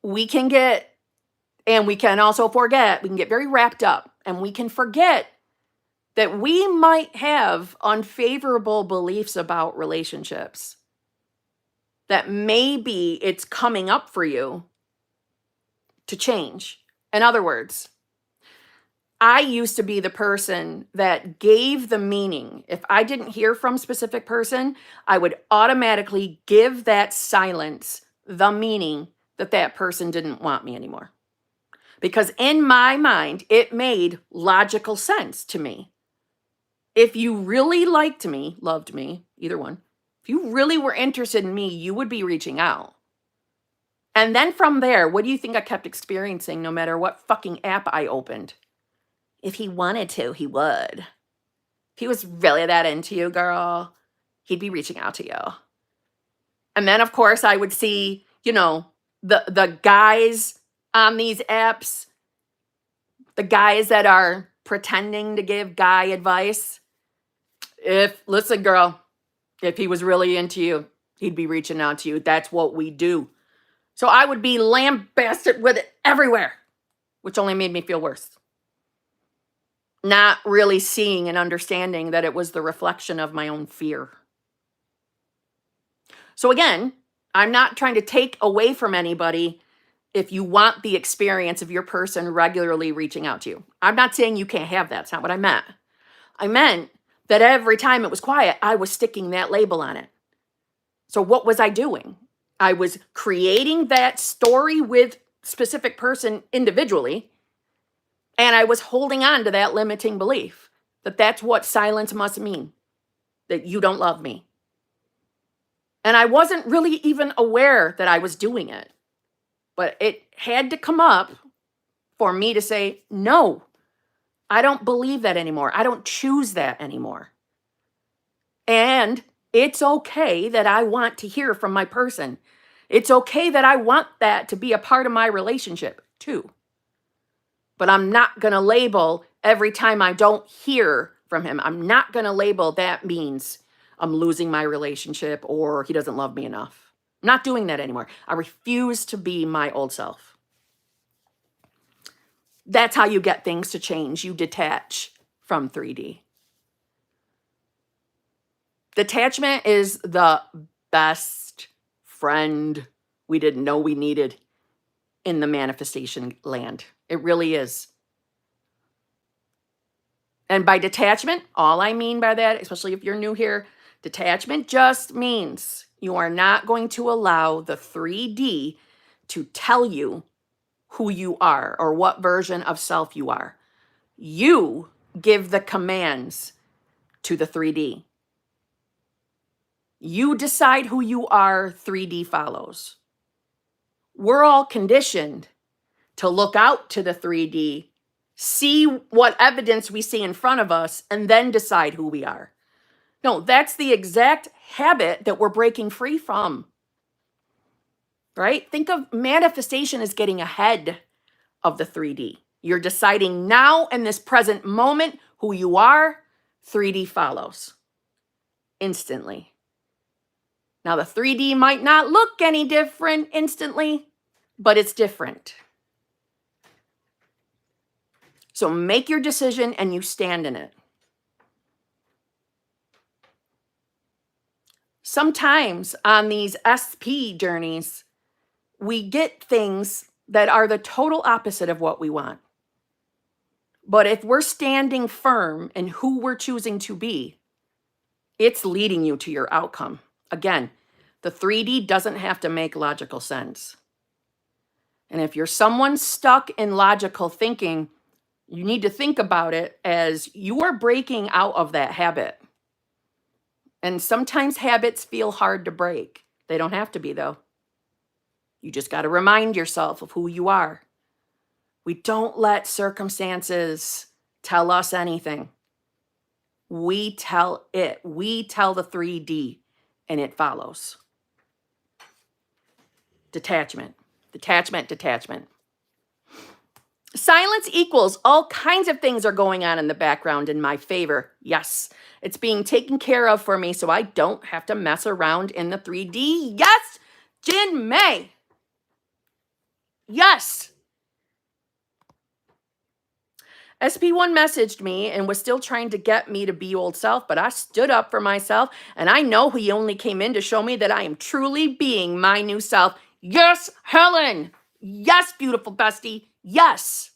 [SPEAKER 1] we can get, and we can also forget, we can get very wrapped up and we can forget that we might have unfavorable beliefs about relationships. That maybe it's coming up for you to change. In other words, I used to be the person that gave the meaning. If I didn't hear from a specific person, I would automatically give that silence the meaning that that person didn't want me anymore. Because in my mind, it made logical sense to me. If you really liked me, loved me, either one, if you really were interested in me, you would be reaching out. And then from there, what do you think I kept experiencing no matter what fucking app I opened? If he wanted to, he would. If he was really that into you, girl, he'd be reaching out to you. And then, of course, I would see, the guys on these apps, the guys that are pretending to give guy advice. Listen, girl, if he was really into you, he'd be reaching out to you. That's what we do. So I would be lambasted with it everywhere, which only made me feel worse. Not really seeing and understanding that it was the reflection of my own fear. So again, I'm not trying to take away from anybody if you want the experience of your person regularly reaching out to you. I'm not saying you can't have that. That's not what I meant. I meant that every time it was quiet, I was sticking that label on it. So what was I doing? I was creating that story with specific person individually, and I was holding on to that limiting belief that that's what silence must mean, that you don't love me. And I wasn't really even aware that I was doing it, but it had to come up for me to say, no, I don't believe that anymore. I don't choose that anymore. And it's okay that I want to hear from my person. It's okay that I want that to be a part of my relationship too. But I'm not going to label every time I don't hear from him. I'm not going to label that means I'm losing my relationship or he doesn't love me enough. I'm not doing that anymore. I refuse to be my old self. That's how you get things to change. You detach from 3D. Detachment is the best friend we didn't know we needed in the manifestation land. It really is. And by detachment, all I mean by that, especially if you're new here, detachment just means you are not going to allow the 3D to tell you who you are or what version of self you are. You give the commands to the 3D. You decide who you are, 3D follows. We're all conditioned to look out to the 3D, see what evidence we see in front of us, and then decide who we are. No, that's the exact habit that we're breaking free from. Right? Think of manifestation as getting ahead of the 3D. You're deciding now in this present moment who you are, 3D follows instantly. Now, the 3D might not look any different instantly, but it's different. So make your decision and you stand in it. Sometimes on these SP journeys, we get things that are the total opposite of what we want. But if we're standing firm in who we're choosing to be, It's leading you to your outcome. Again, the 3D doesn't have to make logical sense. And if you're someone stuck in logical thinking, you need to think about it as you are breaking out of that habit. And sometimes habits feel hard to break. They don't have to be, though. You just got to remind yourself of who you are. We don't let circumstances tell us anything. We tell it. We tell the 3D, and it follows. Detachment, detachment, detachment. Silence equals all kinds of things are going on in the background in my favor. Yes, it's being taken care of for me so I don't have to mess around in the 3D. Yes, Jin May. Yes. SP1 messaged me and was still trying to get me to be old self, but I stood up for myself, and I know he only came in to show me that I am truly being my new self. Yes, Helen. Yes, beautiful bestie. Yes.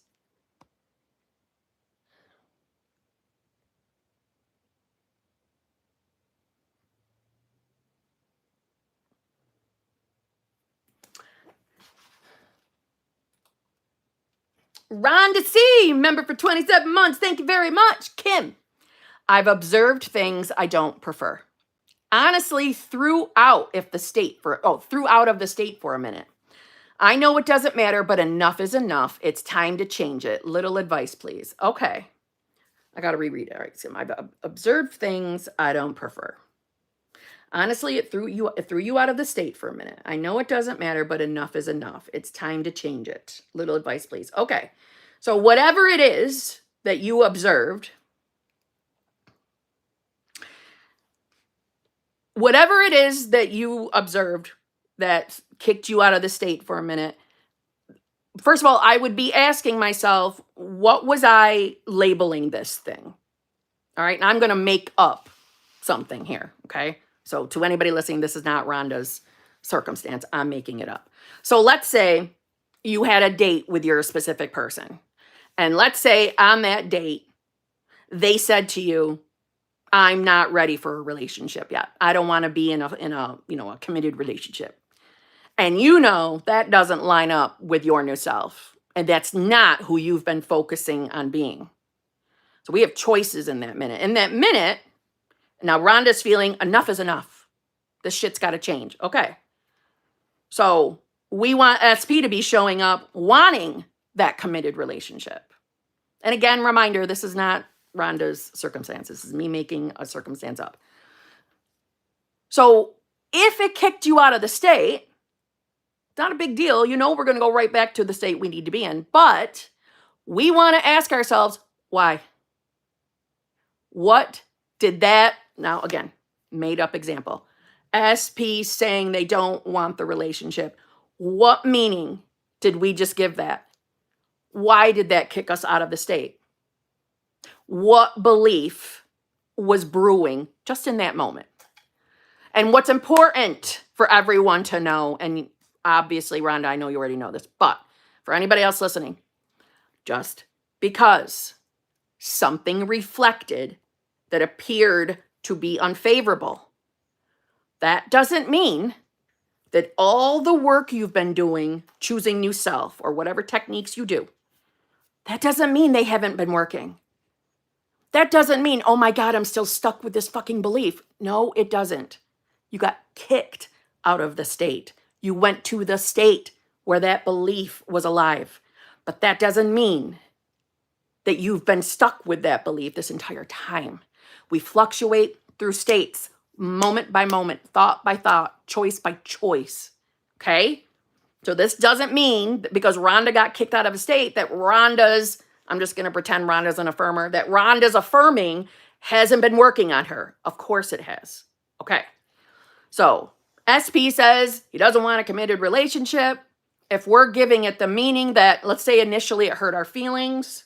[SPEAKER 1] Rhonda C., member for 27 months. Thank you very much. Kim, I've observed things I don't prefer. Honestly, throughout of the state for a minute. I know it doesn't matter, but enough is enough. It's time to change it. Little advice, please. Okay. I got to reread it. All right. So I've observed things I don't prefer. Honestly, it threw you out of the state for a minute. I know it doesn't matter, but enough is enough. It's time to change it. Little advice, please. Okay. So whatever it is that you observed, that kicked you out of the state for a minute, first of all, I would be asking myself, what was I labeling this thing? All right. And I'm going to make up something here. Okay. So to anybody listening, this is not Rhonda's circumstance. I'm making it up. So let's say you had a date with your specific person. And let's say on that date, they said to you, I'm not ready for a relationship yet. I don't want to be in a committed relationship. And that doesn't line up with your new self. And that's not who you've been focusing on being. So we have choices in that minute. In that minute, now Rhonda's feeling enough is enough. This shit's got to change. Okay. So we want SP to be showing up wanting that committed relationship. And again, reminder, this is not Rhonda's circumstance. This is me making a circumstance up. So if it kicked you out of the state, it's not a big deal. We're going to go right back to the state we need to be in. But we want to ask ourselves, why? What did that, now again, made up example, SP saying they don't want the relationship. What meaning did we just give that? Why did that kick us out of the state? What belief was brewing just in that moment? And what's important for everyone to know, and obviously, Rhonda, I know you already know this, but for anybody else listening, just because something reflected that appeared to be unfavorable, that doesn't mean that all the work you've been doing, choosing new self or whatever techniques you do, that doesn't mean they haven't been working. That doesn't mean, oh my God, I'm still stuck with this fucking belief. No, it doesn't. You got kicked out of the state. You went to the state where that belief was alive. But that doesn't mean that you've been stuck with that belief this entire time. We fluctuate through states, moment by moment, thought by thought, choice by choice. Okay? So this doesn't mean that because Rhonda got kicked out of a state that I'm just going to pretend Rhonda's an affirmer, that Rhonda's affirming hasn't been working on her. Of course it has. Okay. So SP says he doesn't want a committed relationship. If we're giving it the meaning that, let's say initially it hurt our feelings,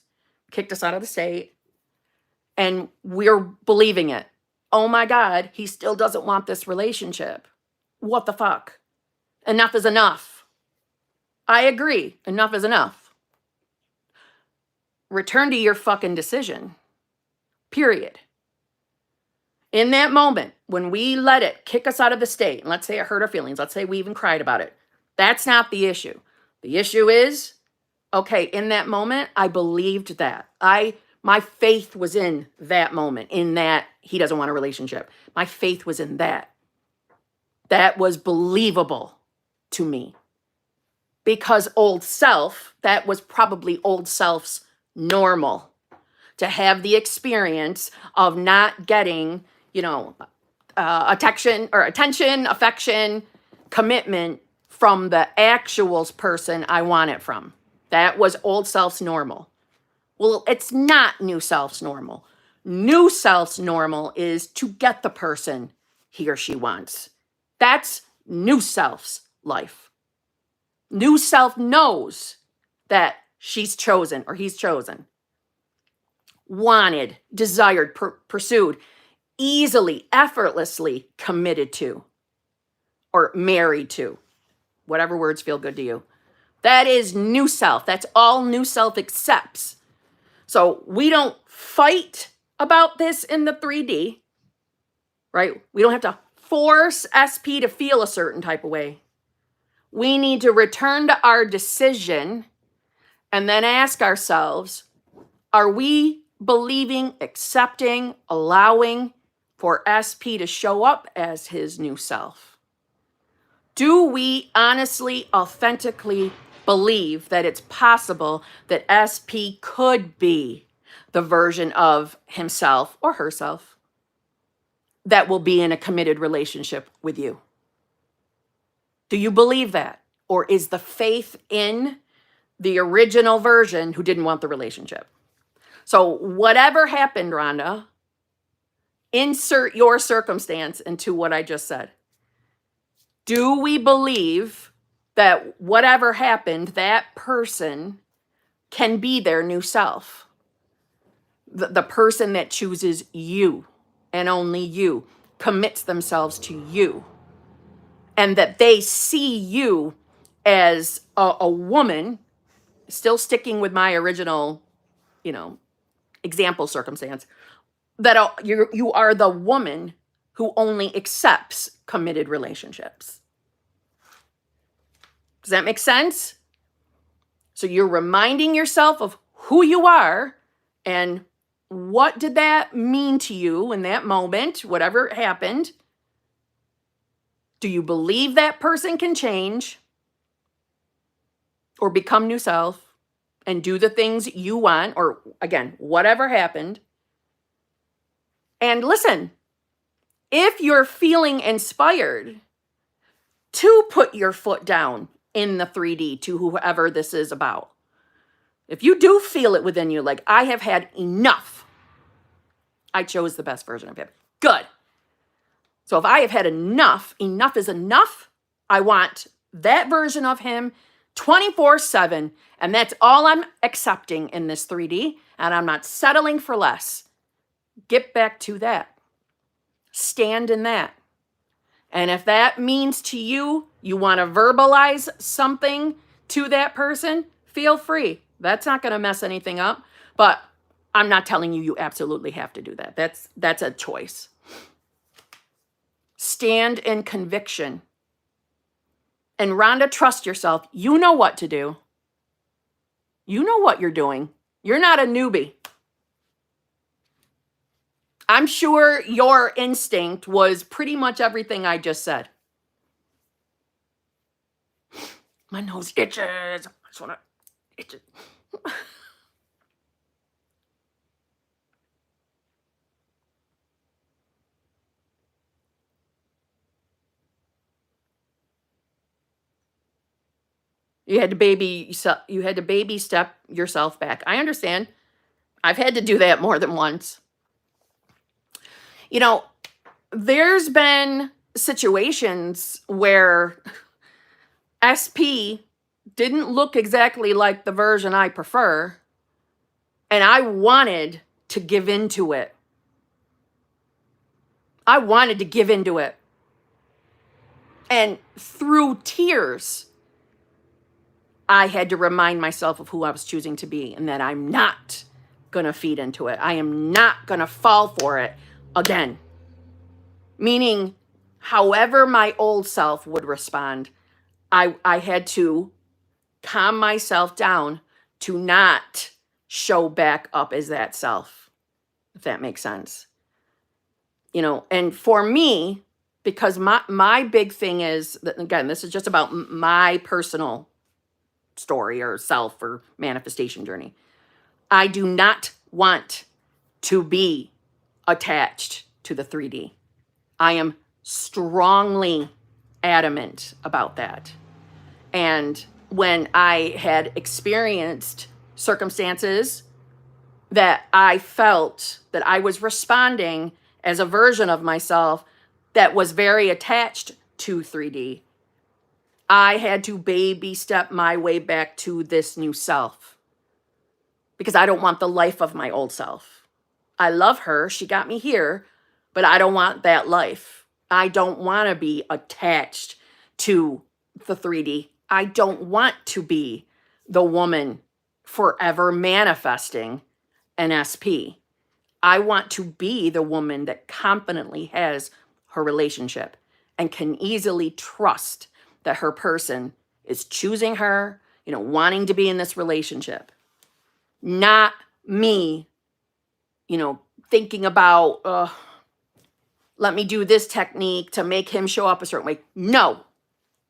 [SPEAKER 1] kicked us out of the state, and we're believing it. Oh my God, he still doesn't want this relationship. What the fuck? Enough is enough. I agree. Enough is enough. Return to your fucking decision. Period. In that moment, when we let it kick us out of the state, and let's say it hurt our feelings, let's say we even cried about it, that's not the issue. The issue is, okay, in that moment, I believed that. My faith was in that moment, in that he doesn't want a relationship. My faith was in that. That was believable to me. Because old self, that was probably old self's normal. To have the experience of not getting, attention, affection, commitment from the actual person I want it from. That was old self's normal. Well, it's not new self's normal. New self's normal is to get the person he or she wants. That's new self's life. New self knows that she's chosen or he's chosen. Wanted, desired, pursued, easily, effortlessly committed to, or married to, whatever words feel good to you. That is new self. That's all new self accepts. So we don't fight about this in the 3D, right? We don't have to force SP to feel a certain type of way. We need to return to our decision and then ask ourselves, are we believing, accepting, allowing for SP to show up as his new self? Do we honestly, authentically believe that it's possible that SP could be the version of himself or herself that will be in a committed relationship with you? Do you believe that? Or is the faith in the original version who didn't want the relationship? So whatever happened, Rhonda, insert your circumstance into what I just said. Do we believe that whatever happened, that person can be their new self? The person that chooses you and only you, commits themselves to you, and that they see you as a woman, still sticking with my original, example circumstance, that you are the woman who only accepts committed relationships. Does that make sense? So you're reminding yourself of who you are and what did that mean to you in that moment, whatever happened. Do you believe that person can change or become new self and do the things you want, or again, whatever happened? And listen, if you're feeling inspired to put your foot down in the 3D to whoever this is about, if you do feel it within you, like, I have had enough, I chose the best version of him. Good. So if I have had enough is enough. I want that version of him 24/7, and that's all I'm accepting in this 3D, and I'm not settling for less. Get back to that. Stand in that. And if that means to you, you want to verbalize something to that person, feel free. That's not going to mess anything up, but I'm not telling you absolutely have to do that. That's a choice. Stand in conviction. And Rhonda, trust yourself. You know what to do. You know what you're doing. You're not a newbie. I'm sure your instinct was pretty much everything I just said. My nose itches. I just want to itch it. You had to baby step yourself back. I understand. I've had to do that more than once. There's been situations where SP didn't look exactly like the version I prefer, and I wanted to give into it. I wanted to give into it. And through tears, I had to remind myself of who I was choosing to be, and that I'm not going to feed into it. I am not going to fall for it again. meaning however my old self would respond, I had to calm myself down to not show back up as that self, if that makes sense. You know, and for me, because my big thing is that, again, this is just about my personal story or self or manifestation journey. I do not want to be attached to the 3D. I am strongly adamant about that. And when I had experienced circumstances that I felt that I was responding as a version of myself that was very attached to 3D, I had to baby step my way back to this new self because I don't want the life of my old self. I love her. She got me here, but I don't want that life. I don't want to be attached to the 3D. I don't want to be the woman forever manifesting an SP. I want to be the woman that confidently has her relationship and can easily trust that her person is choosing her, you know, wanting to be in this relationship. Not me, you know, thinking about, let me do this technique to make him show up a certain way. No,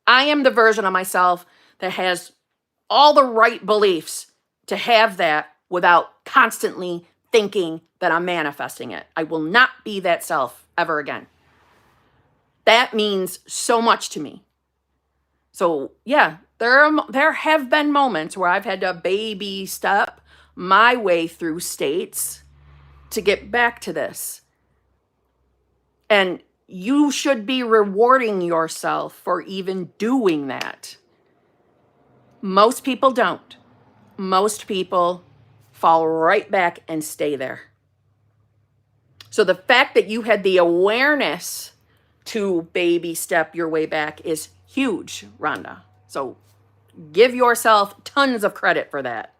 [SPEAKER 1] I am the version of myself that has all the right beliefs to have that without constantly thinking that I'm manifesting it. I will not be that self ever again. That means so much to me. So yeah, there have been moments where I've had to baby step my way through states to get back to this. And you should be rewarding yourself for even doing that. Most people don't. Most people fall right back and stay there. So the fact that you had the awareness to baby step your way back is huge, Rhonda. So give yourself tons of credit for that.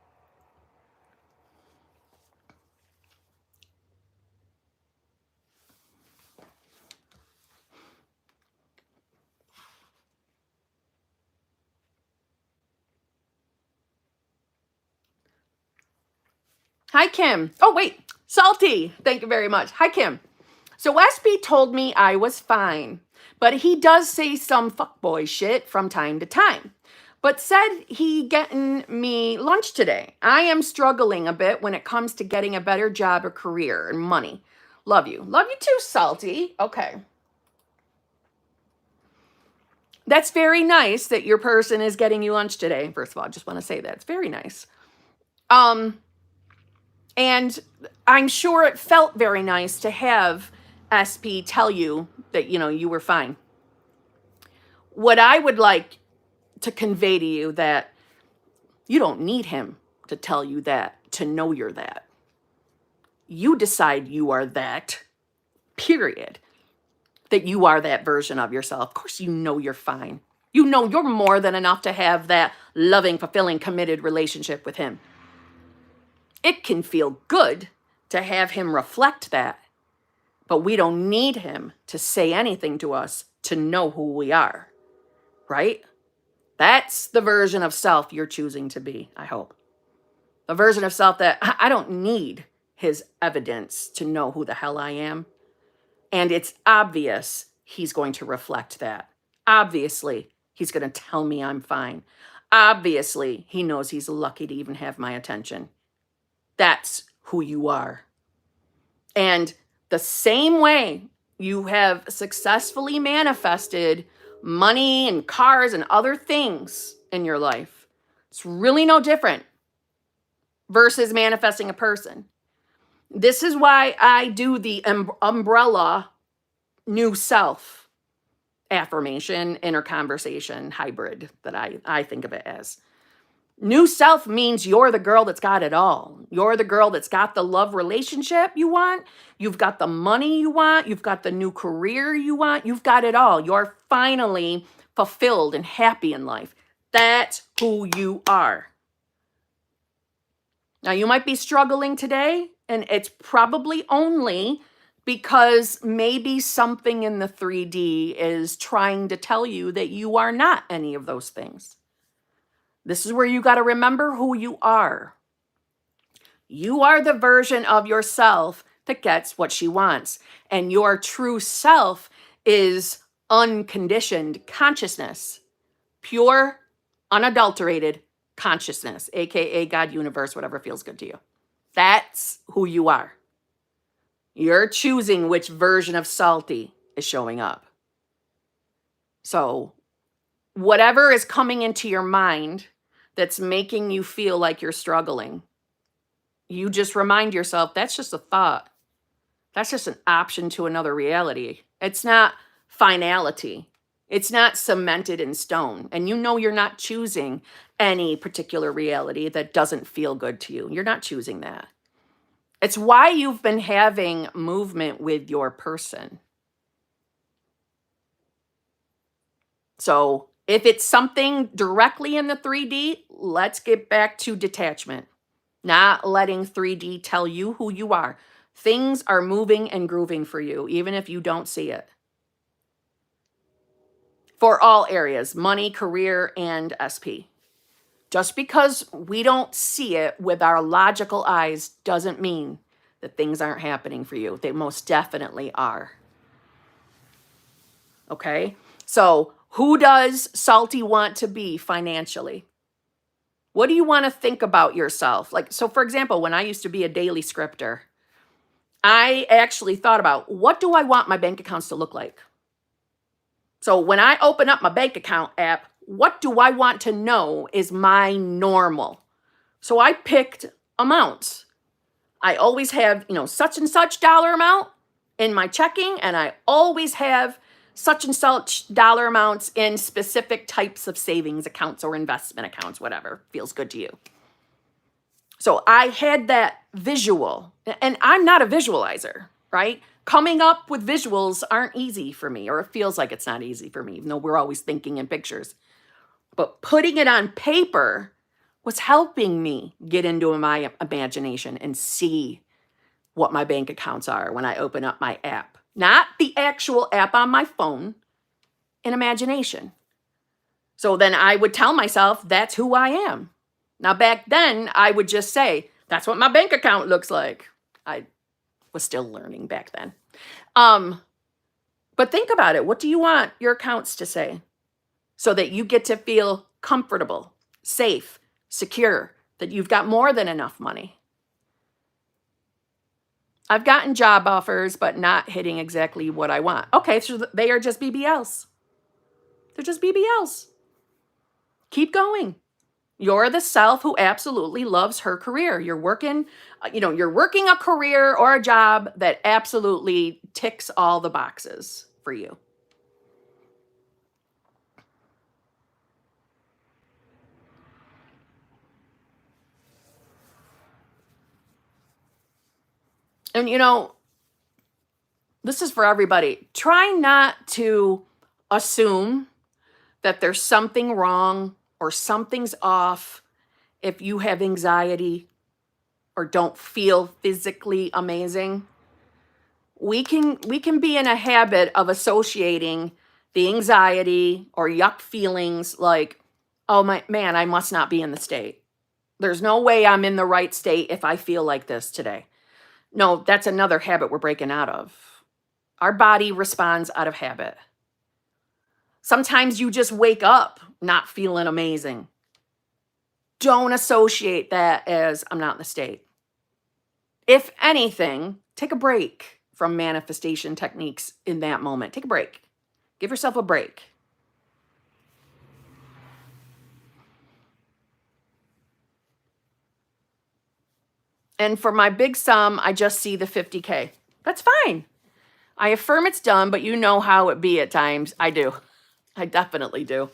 [SPEAKER 1] Hi, Kim. Oh, wait. Salty. Thank you very much. Hi, Kim. So SB told me I was fine, but he does say some fuckboy shit from time to time. But said he getting me lunch today. I am struggling a bit when it comes to getting a better job or career and money. Love you. Love you too, Salty. Okay. That's very nice that your person is getting you lunch today. First of all, I just want to say that. It's very nice. And I'm sure it felt very nice to have SP tell you that, you know, you were fine. What I would like to convey to you that you don't need him to tell you that, to know you're that. You decide you are that, period. That you are that version of yourself. Of course, you know you're fine. You know you're more than enough to have that loving, fulfilling, committed relationship with him. It can feel good to have him reflect that, but we don't need him to say anything to us to know who we are, right? That's the version of self you're choosing to be, I hope. The version of self that I don't need his evidence to know who the hell I am. And it's obvious he's going to reflect that. Obviously, he's going to tell me I'm fine. Obviously, he knows he's lucky to even have my attention. That's who you are. And the same way you have successfully manifested money and cars and other things in your life, it's really no different versus manifesting a person. This is why I do the umbrella new self affirmation, inner conversation hybrid that I think of it as. New self means you're the girl that's got it all. You're the girl that's got the love relationship you want. You've got the money you want. You've got the new career you want. You've got it all. You're finally fulfilled and happy in life. That's who you are. Now, you might be struggling today, and it's probably only because maybe something in the 3D is trying to tell you that you are not any of those things. This is where you got to remember who you are. You are the version of yourself that gets what she wants. And your true self is unconditioned consciousness, pure, unadulterated consciousness, aka God, universe, whatever feels good to you. That's who you are. You're choosing which version of Salty is showing up. So whatever is coming into your mind that's making you feel like you're struggling, you just remind yourself that's just a thought. That's just an option to another reality. It's not finality. It's not cemented in stone. And you know you're not choosing any particular reality that doesn't feel good to you. You're not choosing that. It's why you've been having movement with your person. So if it's something directly in the 3D, let's get back to detachment. Not letting 3D tell you who you are. Things are moving and grooving for you, even if you don't see it. For all areas, money, career, and SP. Just because we don't see it with our logical eyes doesn't mean that things aren't happening for you. They most definitely are. Okay? So who does Salty want to be financially? What do you want to think about yourself? Like, so for example, when I used to be a daily scripter, I actually thought about, what do I want my bank accounts to look like? So when I open up my bank account app, what do I want to know is my normal? So I picked amounts. I always have, such and such dollar amount in my checking, and I always have such and such dollar amounts in specific types of savings accounts or investment accounts, whatever feels good to you. So I had that visual, and I'm not a visualizer, right? Coming up with visuals aren't easy for me, or it feels like it's not easy for me, even though we're always thinking in pictures. But putting it on paper was helping me get into my imagination and see what my bank accounts are when I open up my app. Not the actual app on my phone, in imagination. So then I would tell myself, that's who I am. Now, back then, I would just say, that's what my bank account looks like. I was still learning back then. But think about it. What do you want your accounts to say? So that you get to feel comfortable, safe, secure, that you've got more than enough money. I've gotten job offers, but not hitting exactly what I want. Okay, so they are just BBLs. They're just BBLs. Keep going. You're the self who absolutely loves her career. You're working a career or a job that absolutely ticks all the boxes for you. And this is for everybody. Try not to assume that there's something wrong or something's off if you have anxiety or don't feel physically amazing. We can be in a habit of associating the anxiety or yuck feelings like, oh man, I must not be in the state. There's no way I'm in the right state if I feel like this today. No, that's another habit we're breaking out of. Our body responds out of habit. Sometimes you just wake up not feeling amazing. Don't associate that as I'm not in the state. If anything, take a break from manifestation techniques in that moment. Take a break. Give yourself a break. And for my big sum, I just see the 50K. That's fine. I affirm it's done, but you know how it be at times. I do. I definitely do.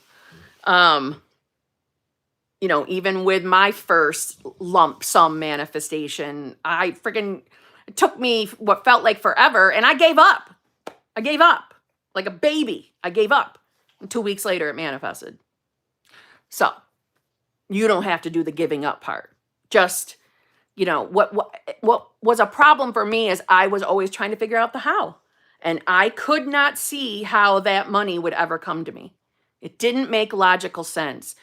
[SPEAKER 1] Even with my first lump sum manifestation, it took me what felt like forever, and I gave up. I gave up. Like a baby. I gave up. And 2 weeks later, it manifested. So, you don't have to do the giving up part. Just you know, what was a problem for me is I was always trying to figure out the how. And I could not see how that money would ever come to me. It didn't make logical sense.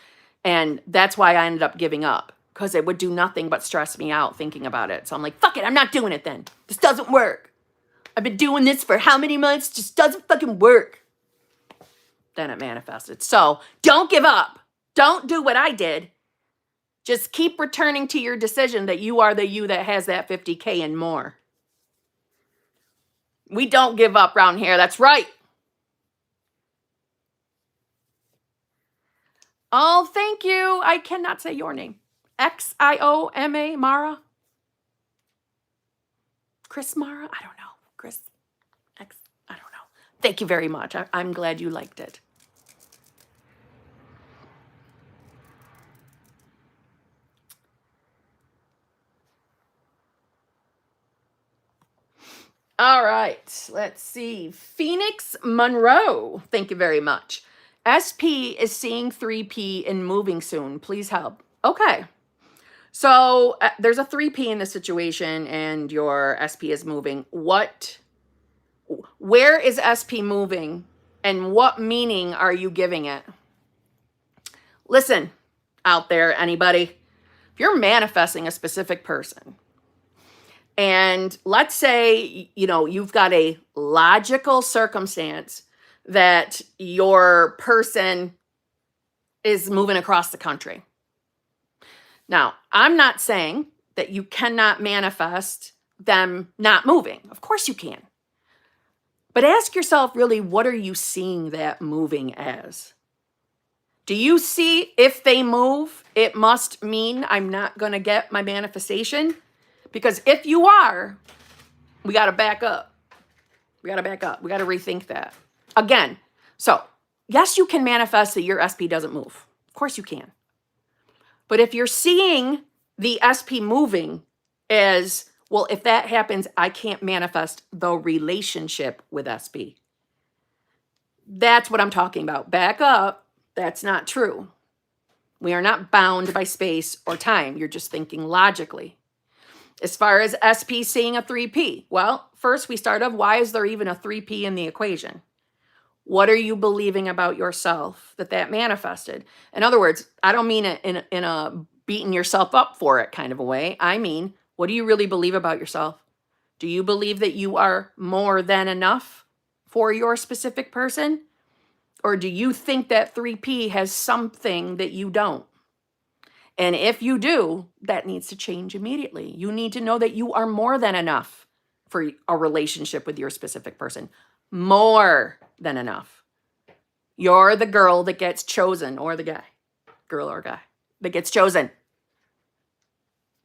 [SPEAKER 1] And that's why I ended up giving up, because it would do nothing but stress me out thinking about it. So I'm like, fuck it, I'm not doing it then. This doesn't work. I've been doing this for how many months? Just doesn't fucking work. Then it manifested. So don't give up. Don't do what I did. Just keep returning to your decision that you are the you that has that 50K and more. We don't give up around here. That's right. Oh, thank you. I cannot say your name. Xioma, Mara? Chris Mara? I don't know. Chris X, I don't know. Thank you very much. I'm glad you liked it. All right, let's see. Phoenix Monroe, thank you very much. SP is seeing 3P and moving soon. Please help. Okay. So there's a 3P in the situation and your SP is moving. Where is SP moving and what meaning are you giving it? Listen, out there, anybody, if you're manifesting a specific person, and let's say, you know, you've got a logical circumstance that your person is moving across the country. Now, I'm not saying that you cannot manifest them not moving. Of course you can. But ask yourself, really, what are you seeing that moving as? Do you see if they move, it must mean I'm not going to get my manifestation? Because if you are, we got to back up. We got to back up. We got to rethink that. Again, so yes, you can manifest that your SP doesn't move. Of course you can. But if you're seeing the SP moving as, well, if that happens, I can't manifest the relationship with SP. That's what I'm talking about. Back up. That's not true. We are not bound by space or time. You're just thinking logically. As far as SP seeing a 3P, well, first we start off, why is there even a 3P in the equation? What are you believing about yourself that manifested? In other words, I don't mean it in a beating yourself up for it kind of a way. I mean, what do you really believe about yourself? Do you believe that you are more than enough for your specific person? Or do you think that 3P has something that you don't? And if you do, that needs to change immediately. You need to know that you are more than enough for a relationship with your specific person. More than enough. You're the girl that gets chosen, or the guy, girl or guy, that gets chosen.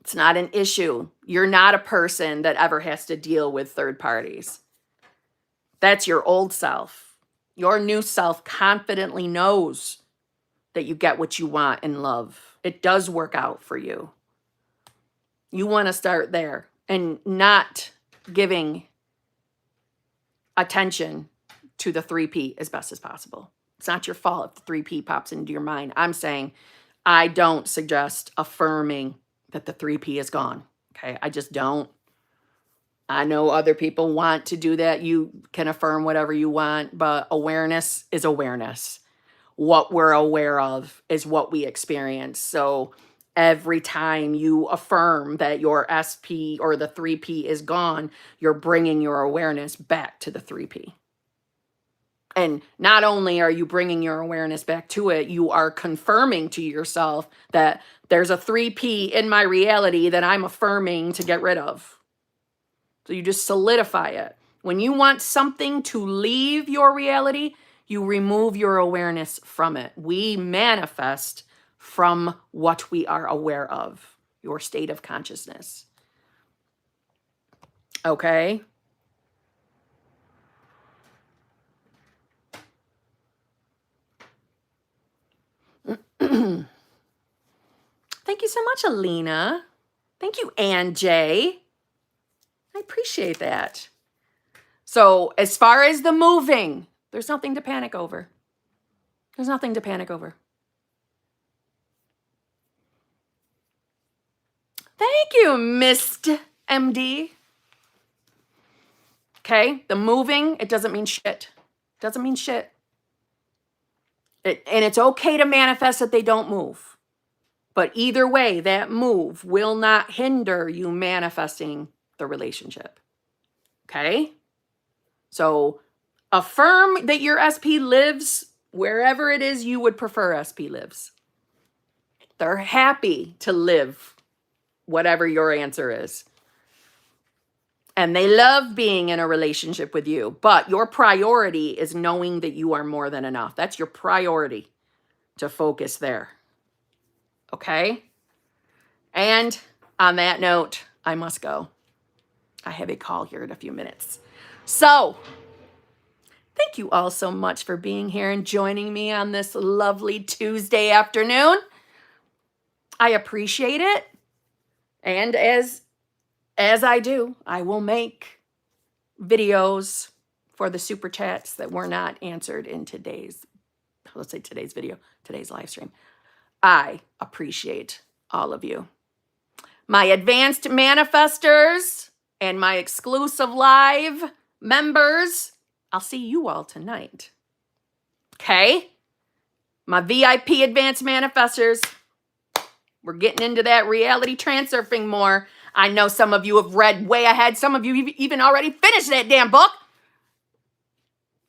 [SPEAKER 1] It's not an issue. You're not a person that ever has to deal with third parties. That's your old self. Your new self confidently knows that you get what you want in love. It does work out for you. You want to start there and not giving attention to the 3P as best as possible. It's not your fault if the 3P pops into your mind. I'm saying I don't suggest affirming that the 3P is gone. Okay, I just don't. I know other people want to do that. You can affirm whatever you want, but awareness is awareness. What we're aware of is what we experience. So every time you affirm that your SP or the 3P is gone, you're bringing your awareness back to the 3P. And not only are you bringing your awareness back to it, you are confirming to yourself that there's a 3P in my reality that I'm affirming to get rid of. So you just solidify it. When you want something to leave your reality, you remove your awareness from it. We manifest from what we are aware of, your state of consciousness. Okay? Thank you so much, Alina. Thank you, Ann J. I appreciate that. So as far as the moving, there's nothing to panic over. There's nothing to panic over. Thank you, Mist MD. Okay, the moving, it doesn't mean shit. Doesn't mean shit. And it's okay to manifest that they don't move. But either way, that move will not hinder you manifesting the relationship. Okay? So affirm that your SP lives wherever it is you would prefer SP lives. They're happy to live whatever your answer is. And they love being in a relationship with you. But your priority is knowing that you are more than enough. That's your priority, to focus there. Okay? And on that note, I must go. I have a call here in a few minutes. So, thank you all so much for being here and joining me on this lovely Tuesday afternoon. I appreciate it. And as I do, I will make videos for the super chats that were not answered in today's video, today's live stream. I appreciate all of you. My advanced manifestors and my exclusive live members, I'll see you all tonight. Okay? My VIP advanced manifestors, we're getting into that reality transurfing more. I know some of you have read way ahead. Some of you even already finished that damn book.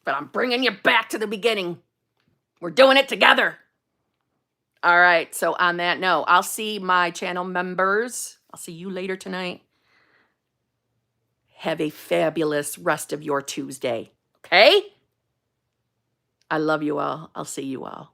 [SPEAKER 1] But I'm bringing you back to the beginning. We're doing it together. All right. So on that note, I'll see my channel members. I'll see you later tonight. Have a fabulous rest of your Tuesday. Okay? I love you all. I'll see you all.